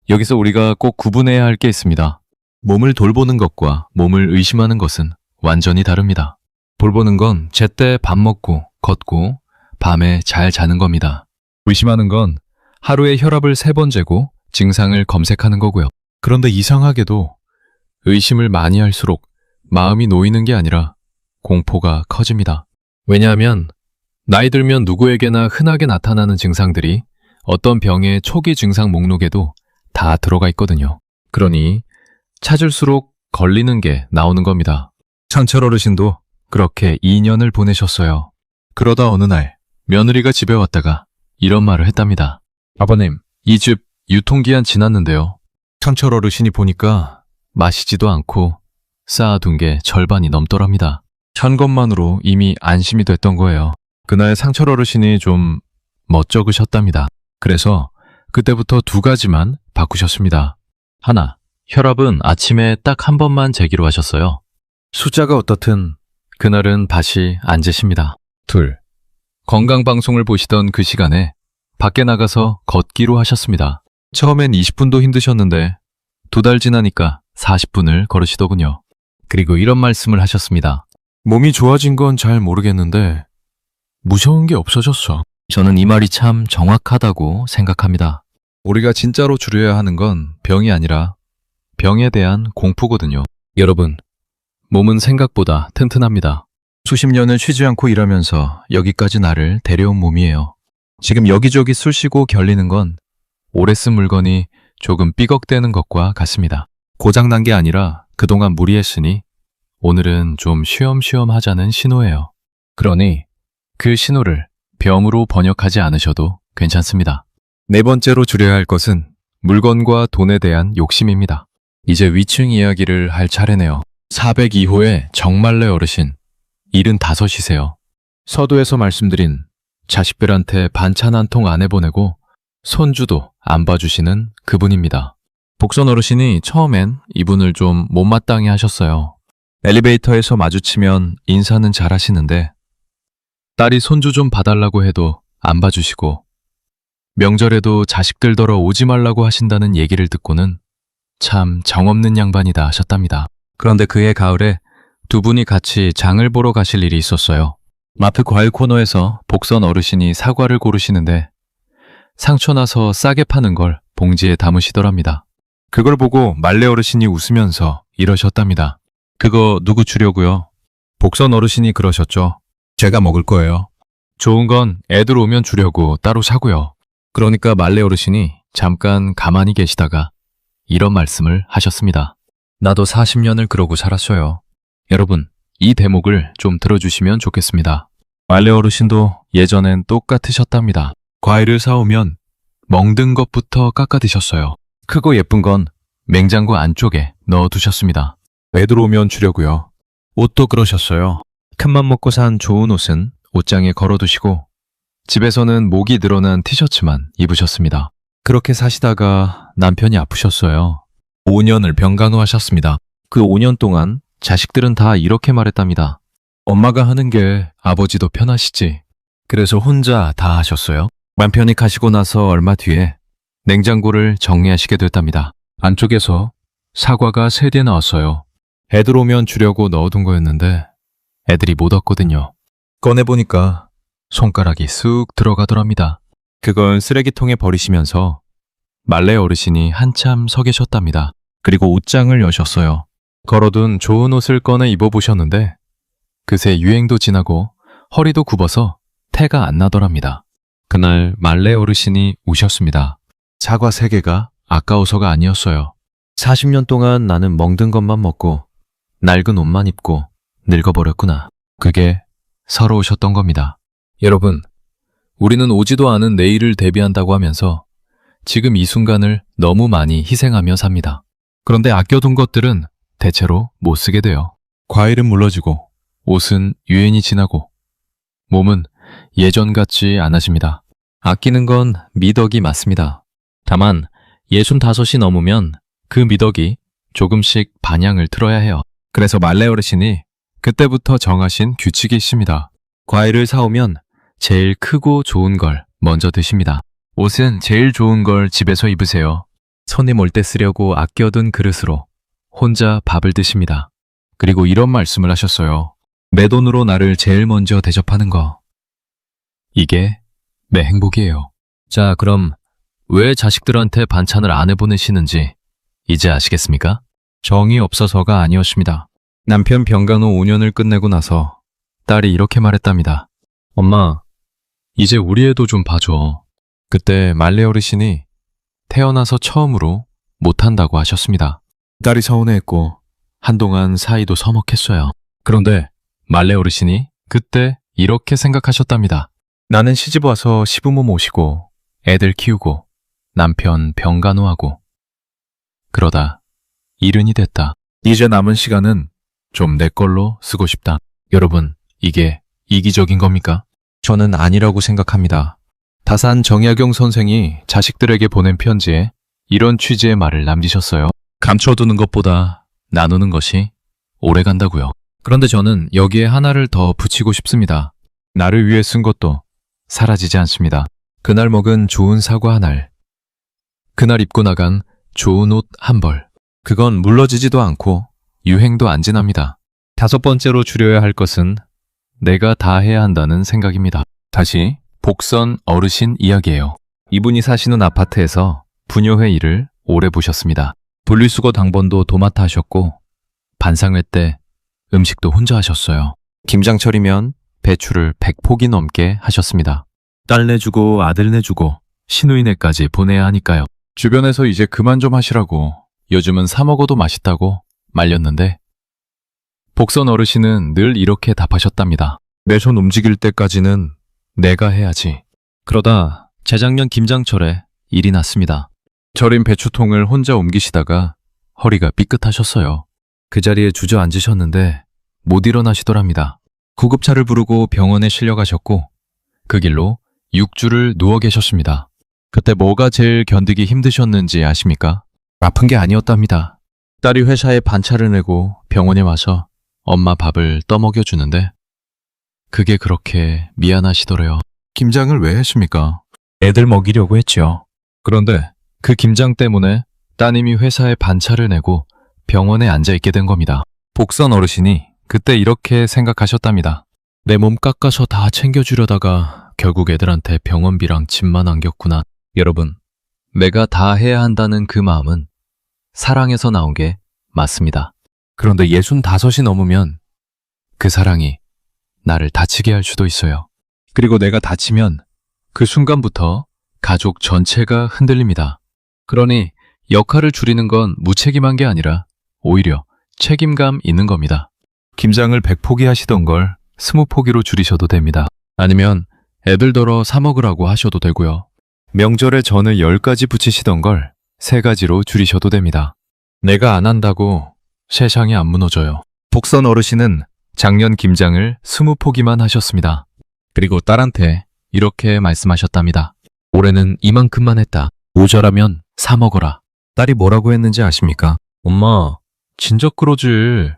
여기서 우리가 꼭 구분해야 할 게 있습니다. 몸을 돌보는 것과 몸을 의심하는 것은 완전히 다릅니다. 돌보는 건 제때 밥 먹고 걷고 밤에 잘 자는 겁니다. 의심하는 건 하루에 혈압을 3번 재고 증상을 검색하는 거고요. 그런데 이상하게도 의심을 많이 할수록 마음이 놓이는 게 아니라 공포가 커집니다. 왜냐하면 나이 들면 누구에게나 흔하게 나타나는 증상들이 어떤 병의 초기 증상 목록에도 다 들어가 있거든요. 그러니 찾을수록 걸리는 게 나오는 겁니다. 창철 어르신도 그렇게 2년을 보내셨어요. 그러다 어느 날 며느리가 집에 왔다가 이런 말을 했답니다. 아버님, 이 집 유통기한 지났는데요. 창철 어르신이 보니까 마시지도 않고 쌓아둔 게 절반이 넘더랍니다. 천 것만으로 이미 안심이 됐던 거예요. 그날 상철 어르신이 좀 멋쩍으셨답니다. 그래서 그때부터 2가지만 바꾸셨습니다. 하나, 혈압은 아침에 딱 한 번만 재기로 하셨어요. 숫자가 어떻든 그날은 다시 안 재십니다. 둘, 건강방송을 보시던 그 시간에 밖에 나가서 걷기로 하셨습니다. 처음엔 20분도 힘드셨는데 2달 지나니까 40분을 걸으시더군요. 그리고 이런 말씀을 하셨습니다. 몸이 좋아진 건 잘 모르겠는데 무서운 게 없어졌어. 저는 이 말이 참 정확하다고 생각합니다. 우리가 진짜로 줄여야 하는 건 병이 아니라 병에 대한 공포거든요. 여러분, 몸은 생각보다 튼튼합니다. 수십 년을 쉬지 않고 일하면서 여기까지 나를 데려온 몸이에요. 지금 여기저기 쑤시고 결리는 건 오래 쓴 물건이 조금 삐걱대는 것과 같습니다. 고장난 게 아니라 그동안 무리했으니 오늘은 좀 쉬엄쉬엄 하자는 신호예요. 그러니 그 신호를 병으로 번역하지 않으셔도 괜찮습니다. 4번째로 줄여야 할 것은 물건과 돈에 대한 욕심입니다. 이제 위층 이야기를 할 차례네요. 402호의 정말래 어르신, 75이세요. 서두에서 말씀드린 자식들한테 반찬 한 통 안 해보내고 손주도 안 봐주시는 그분입니다. 복선 어르신이 처음엔 이분을 좀 못마땅해 하셨어요. 엘리베이터에서 마주치면 인사는 잘 하시는데 딸이 손주 좀 봐달라고 해도 안 봐주시고 명절에도 자식들더러 오지 말라고 하신다는 얘기를 듣고는 참 정없는 양반이다 하셨답니다. 그런데 그해 가을에 2분이 같이 장을 보러 가실 일이 있었어요. 마트 과일 코너에서 복선 어르신이 사과를 고르시는데 상처 나서 싸게 파는 걸 봉지에 담으시더랍니다. 그걸 보고 말래 어르신이 웃으면서 이러셨답니다. 그거 누구 주려고요? 복선 어르신이 그러셨죠. 제가 먹을 거예요. 좋은 건 애들 오면 주려고 따로 사고요. 그러니까 말래 어르신이 잠깐 가만히 계시다가 이런 말씀을 하셨습니다. 나도 40년을 그러고 살았어요. 여러분, 이 대목을 좀 들어주시면 좋겠습니다. 말래 어르신도 예전엔 똑같으셨답니다. 과일을 사오면 멍든 것부터 깎아 드셨어요. 크고 예쁜 건 냉장고 안쪽에 넣어두셨습니다. 애들 오면 주려고요. 옷도 그러셨어요. 큰맘 먹고 산 좋은 옷은 옷장에 걸어두시고 집에서는 목이 늘어난 티셔츠만 입으셨습니다. 그렇게 사시다가 남편이 아프셨어요. 5년을 병간호하셨습니다. 그 5년 동안 자식들은 다 이렇게 말했답니다. 엄마가 하는 게 아버지도 편하시지. 그래서 혼자 다 하셨어요. 남편이 가시고 나서 얼마 뒤에 냉장고를 정리하시게 됐답니다. 안쪽에서 사과가 3개 나왔어요. 애들 오면 주려고 넣어둔 거였는데 애들이 못 왔거든요. 꺼내보니까 손가락이 쑥 들어가더랍니다. 그걸 쓰레기통에 버리시면서 말래 어르신이 한참 서 계셨답니다. 그리고 옷장을 여셨어요. 걸어둔 좋은 옷을 꺼내 입어보셨는데 그새 유행도 지나고 허리도 굽어서 태가 안 나더랍니다. 그날 말래 어르신이 우셨습니다. 사과 3개가 아까워서가 아니었어요. 40년 동안 나는 먹는 것만 먹고 낡은 옷만 입고 늙어버렸구나. 그게 서러우셨던 겁니다. 여러분, 우리는 오지도 않은 내일을 대비한다고 하면서 지금 이 순간을 너무 많이 희생하며 삽니다. 그런데 아껴둔 것들은 대체로 못 쓰게 돼요. 과일은 물러지고, 옷은 유행이 지나고, 몸은 예전 같지 않아집니다. 아끼는 건 미덕이 맞습니다. 다만 65이 넘으면 그 미덕이 조금씩 반향을 틀어야 해요. 그래서 말레 어르신이 그때부터 정하신 규칙이 있습니다. 과일을 사오면 제일 크고 좋은 걸 먼저 드십니다. 옷은 제일 좋은 걸 집에서 입으세요. 손님 올 때 쓰려고 아껴둔 그릇으로 혼자 밥을 드십니다. 그리고 이런 말씀을 하셨어요. 내 돈으로 나를 제일 먼저 대접하는 거. 이게 내 행복이에요. 자, 그럼 왜 자식들한테 반찬을 안 해보내시는지 이제 아시겠습니까? 정이 없어서가 아니었습니다. 남편 병간 후 5년을 끝내고 나서 딸이 이렇게 말했답니다. 엄마, 이제 우리 애도 좀 봐줘. 그때 말레 어르신이 태어나서 처음으로 못한다고 하셨습니다. 딸이 서운해했고 한동안 사이도 서먹했어요. 그런데 말레 어르신이 그때 이렇게 생각하셨답니다. 나는 시집 와서 시부모 모시고 애들 키우고 남편 병간호하고 그러다 일흔이 됐다. 이제 남은 시간은 좀 내 걸로 쓰고 싶다. 여러분, 이게 이기적인 겁니까? 저는 아니라고 생각합니다. 다산 정약용 선생이 자식들에게 보낸 편지에 이런 취지의 말을 남기셨어요. 감춰두는 것보다 나누는 것이 오래 간다고요. 그런데 저는 여기에 하나를 더 붙이고 싶습니다. 나를 위해 쓴 것도 사라지지 않습니다. 그날 먹은 좋은 사과 한 알, 그날 입고 나간 좋은 옷 한 벌, 그건 물러지지도 않고 유행도 안 지납니다. 5번째로 줄여야 할 것은 내가 다 해야 한다는 생각입니다. 다시 복선 어르신 이야기예요. 이분이 사시는 아파트에서 분녀회 일을 오래 보셨습니다. 분리수거 당번도 도맡아 하셨고 반상회 때 음식도 혼자 하셨어요. 김장철이면 배추를 100포기 넘게 하셨습니다. 딸 내주고 아들 내주고 시누이네까지 보내야 하니까요. 주변에서 이제 그만 좀 하시라고, 요즘은 사 먹어도 맛있다고 말렸는데 복선 어르신은 늘 이렇게 답하셨답니다. 내 손 움직일 때까지는 내가 해야지. 그러다 재작년 김장철에 일이 났습니다. 절인 배추통을 혼자 옮기시다가 허리가 삐끗하셨어요. 그 자리에 주저앉으셨는데 못 일어나시더랍니다. 구급차를 부르고 병원에 실려가셨고 그 길로 6주를 누워 계셨습니다. 그때 뭐가 제일 견디기 힘드셨는지 아십니까? 아픈 게 아니었답니다. 딸이 회사에 반차를 내고 병원에 와서 엄마 밥을 떠먹여주는데 그게 그렇게 미안하시더래요. 김장을 왜 했습니까? 애들 먹이려고 했죠. 그런데 그 김장 때문에 따님이 회사에 반차를 내고 병원에 앉아있게 된 겁니다. 복선 어르신이 그때 이렇게 생각하셨답니다. 내 몸 깎아서 다 챙겨주려다가 결국 애들한테 병원비랑 집만 안겼구나. 여러분, 내가 다 해야 한다는 그 마음은 사랑에서 나온 게 맞습니다. 그런데 65이 넘으면 그 사랑이 나를 다치게 할 수도 있어요. 그리고 내가 다치면 그 순간부터 가족 전체가 흔들립니다. 그러니 역할을 줄이는 건 무책임한 게 아니라 오히려 책임감 있는 겁니다. 김장을 100포기 하시던 걸 20포기로 줄이셔도 됩니다. 아니면 애들더러 사 먹으라고 하셔도 되고요. 명절에 전을 10가지 붙이시던 걸 3가지로 줄이셔도 됩니다. 내가 안 한다고 세상이 안 무너져요. 복선 어르신은 작년 김장을 20포기만 하셨습니다. 그리고 딸한테 이렇게 말씀하셨답니다. 올해는 이만큼만 했다. 모자라면 사 먹어라. 딸이 뭐라고 했는지 아십니까? 엄마, 진작 그러지.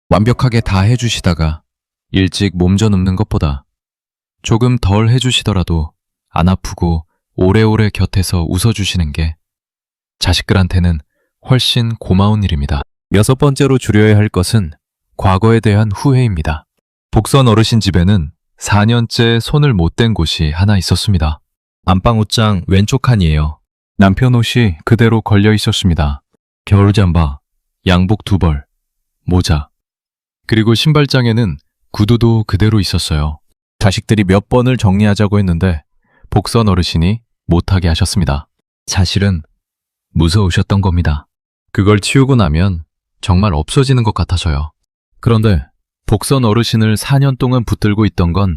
완벽하게 다 해주시다가 일찍 몸져 눕는 것보다 조금 덜 해주시더라도 안 아프고 오래오래 곁에서 웃어주시는 게 자식들한테는 훨씬 고마운 일입니다. 6번째로 줄여야 할 것은 과거에 대한 후회입니다. 복선 어르신 집에는 4년째 손을 못 댄 곳이 하나 있었습니다. 안방 옷장 왼쪽 칸이에요. 남편 옷이 그대로 걸려 있었습니다. 겨울 잠바, 양복 2벌, 모자, 그리고 신발장에는 구두도 그대로 있었어요. 자식들이 몇 번을 정리하자고 했는데 복선 어르신이 못하게 하셨습니다. 사실은 무서우셨던 겁니다. 그걸 치우고 나면 정말 없어지는 것 같아서요. 그런데 복선 어르신을 4년 동안 붙들고 있던 건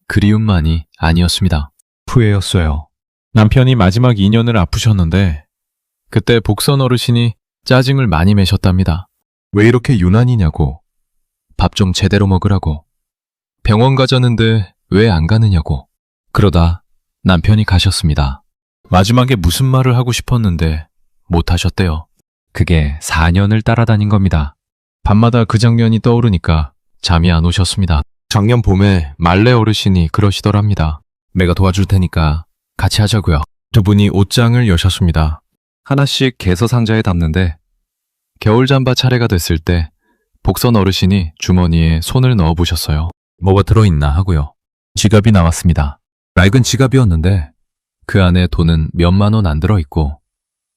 그리움만이 아니었습니다. 후회였어요. 남편이 마지막 2년을 아프셨는데 그때 복선 어르신이 짜증을 많이 내셨답니다. 왜 이렇게 유난이냐고, 밥 좀 제대로 먹으라고, 병원 가자는데 왜 안 가느냐고. 그러다 남편이 가셨습니다. 마지막에 무슨 말을 하고 싶었는데 못 하셨대요. 그게 4년을 따라다닌 겁니다. 밤마다 그 장면이 떠오르니까 잠이 안 오셨습니다. 작년 봄에 말레 어르신이 그러시더랍니다. 내가 도와줄 테니까 같이 하자고요. 두 분이 옷장을 여셨습니다. 하나씩 개서 상자에 담는데 겨울 잠바 차례가 됐을 때 복선 어르신이 주머니에 손을 넣어 보셨어요. 뭐가 들어있나 하고요. 지갑이 나왔습니다. 낡은 지갑이었는데 그 안에 돈은 몇만 원 안 들어있고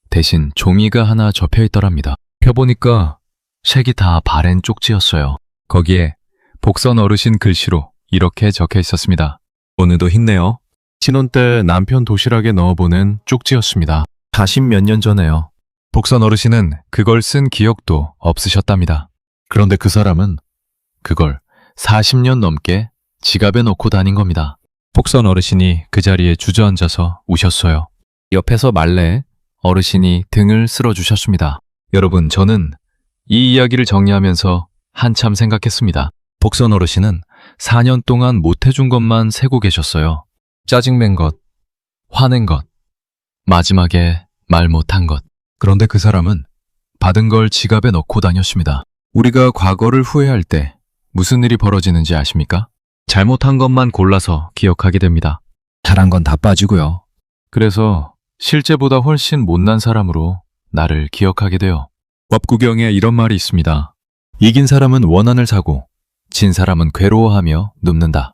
대신 종이가 하나 접혀 있더랍니다. 펴보니까 색이 다 바랜 쪽지였어요. 거기에 복선 어르신 글씨로 이렇게 적혀 있었습니다. 오늘도 힘내요. 신혼 때 남편 도시락에 넣어보낸 쪽지였습니다. 40몇 년 전에요. 복선 어르신은 그걸 쓴 기억도 없으셨답니다. 그런데 그 사람은 그걸 40년 넘게 지갑에 넣고 다닌 겁니다. 복선 어르신이 그 자리에 주저앉아서 우셨어요. 옆에서 말레 어르신이 등을 쓸어주셨습니다. 여러분, 저는 이 이야기를 정리하면서 한참 생각했습니다. 복선 어르신은 4년 동안 못해준 것만 세고 계셨어요. 짜증낸 것, 화낸 것, 마지막에 말 못한 것. 그런데 그 사람은 받은 걸 지갑에 넣고 다녔습니다. 우리가 과거를 후회할 때 무슨 일이 벌어지는지 아십니까? 잘못한 것만 골라서 기억하게 됩니다. 잘한 건 다 빠지고요. 그래서 실제보다 훨씬 못난 사람으로 나를 기억하게 돼요. 법구경에 이런 말이 있습니다. 이긴 사람은 원한을 사고 진 사람은 괴로워하며 눕는다.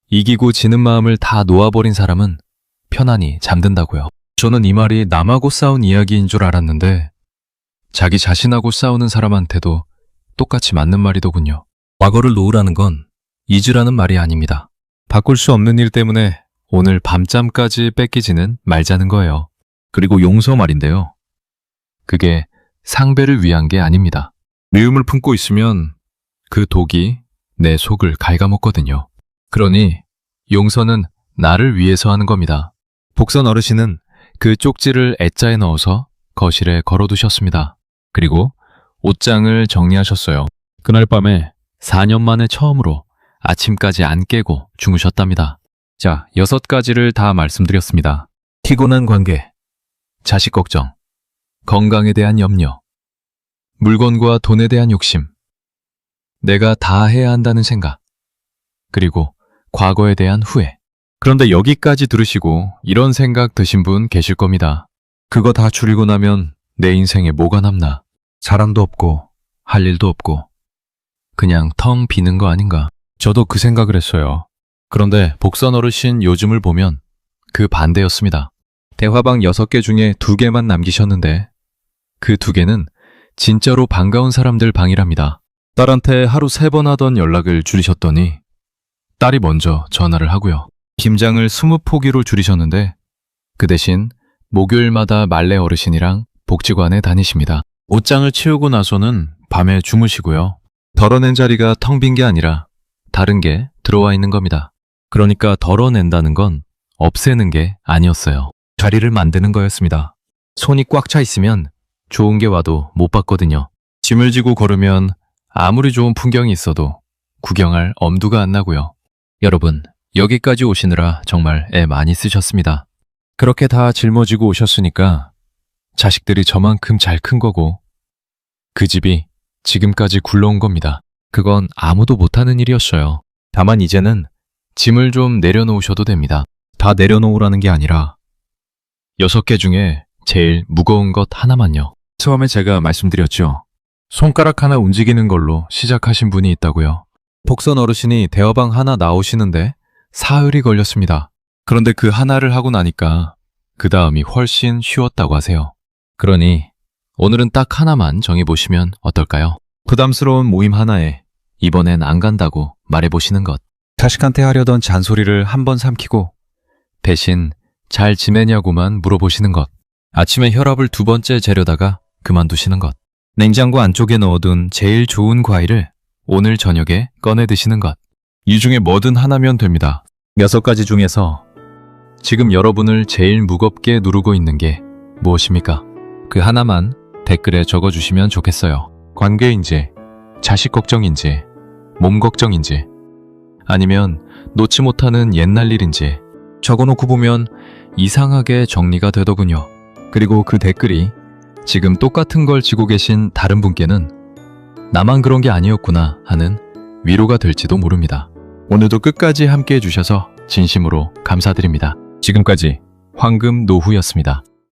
이기고 지는 마음을 다 놓아버린 사람은 편안히 잠든다고요. 저는 이 말이 남하고 싸운 이야기인 줄 알았는데 자기 자신하고 싸우는 사람한테도 똑같이 맞는 말이더군요. 과거를 놓으라는 건 잊으라는 말이 아닙니다. 바꿀 수 없는 일 때문에 오늘 밤잠까지 뺏기지는 말자는 거예요. 그리고 용서 말인데요. 그게 상배를 위한 게 아닙니다. 미움을 품고 있으면 그 독이 내 속을 갉아먹거든요. 그러니 용서는 나를 위해서 하는 겁니다. 복선 어르신은 그 쪽지를 액자에 넣어서 거실에 걸어두셨습니다. 그리고 옷장을 정리하셨어요. 그날 밤에 4년 만에 처음으로 아침까지 안 깨고 주무셨답니다. 자, 6가지를 다 말씀드렸습니다. 피곤한 관계, 자식 걱정, 건강에 대한 염려, 물건과 돈에 대한 욕심, 내가 다 해야 한다는 생각, 그리고 과거에 대한 후회. 그런데 여기까지 들으시고 이런 생각 드신 분 계실 겁니다. 그거 다 줄이고 나면 내 인생에 뭐가 남나? 사람도 없고 할 일도 없고 그냥 텅 비는 거 아닌가? 저도 그 생각을 했어요. 그런데 복선 어르신 요즘을 보면 그 반대였습니다. 대화방 6개 중에 2개만 남기셨는데 그 2개는 진짜로 반가운 사람들 방이랍니다. 딸한테 하루 3번 하던 연락을 줄이셨더니 딸이 먼저 전화를 하고요. 김장을 20포기로 줄이셨는데 그 대신 목요일마다 말레 어르신이랑 복지관에 다니십니다. 옷장을 치우고 나서는 밤에 주무시고요. 덜어낸 자리가 텅 빈 게 아니라 다른 게 들어와 있는 겁니다. 그러니까 덜어낸다는 건 없애는 게 아니었어요. 자리를 만드는 거였습니다. 손이 꽉 차 있으면 좋은 게 와도 못 봤거든요. 짐을 지고 걸으면 아무리 좋은 풍경이 있어도 구경할 엄두가 안 나고요. 여러분, 여기까지 오시느라 정말 애 많이 쓰셨습니다. 그렇게 다 짊어지고 오셨으니까 자식들이 저만큼 잘 큰 거고 그 집이 지금까지 굴러온 겁니다. 그건 아무도 못하는 일이었어요. 다만 이제는 짐을 좀 내려놓으셔도 됩니다. 다 내려놓으라는 게 아니라 6개 중에 제일 무거운 것 하나만요. 처음에 제가 말씀드렸죠. 손가락 하나 움직이는 걸로 시작하신 분이 있다고요. 복선 어르신이 대화방 하나 나오시는데 사흘이 걸렸습니다. 그런데 그 하나를 하고 나니까 그 다음이 훨씬 쉬웠다고 하세요. 그러니 오늘은 딱 하나만 정해보시면 어떨까요? 부담스러운 모임 하나에 이번엔 안 간다고 말해보시는 것. 자식한테 하려던 잔소리를 한번 삼키고 대신 잘 지내냐고만 물어보시는 것. 아침에 혈압을 2번째 재려다가 그만두시는 것. 냉장고 안쪽에 넣어둔 제일 좋은 과일을 오늘 저녁에 꺼내 드시는 것. 이 중에 뭐든 하나면 됩니다. 6가지 중에서 지금 여러분을 제일 무겁게 누르고 있는 게 무엇입니까? 그 하나만 댓글에 적어주시면 좋겠어요. 관계인지, 자식 걱정인지, 몸 걱정인지, 아니면 놓지 못하는 옛날 일인지 적어놓고 보면 이상하게 정리가 되더군요. 그리고 그 댓글이 지금 똑같은 걸 지고 계신 다른 분께는 나만 그런 게 아니었구나 하는 위로가 될지도 모릅니다. 오늘도 끝까지 함께 해주셔서 진심으로 감사드립니다. 지금까지 황금 노후였습니다.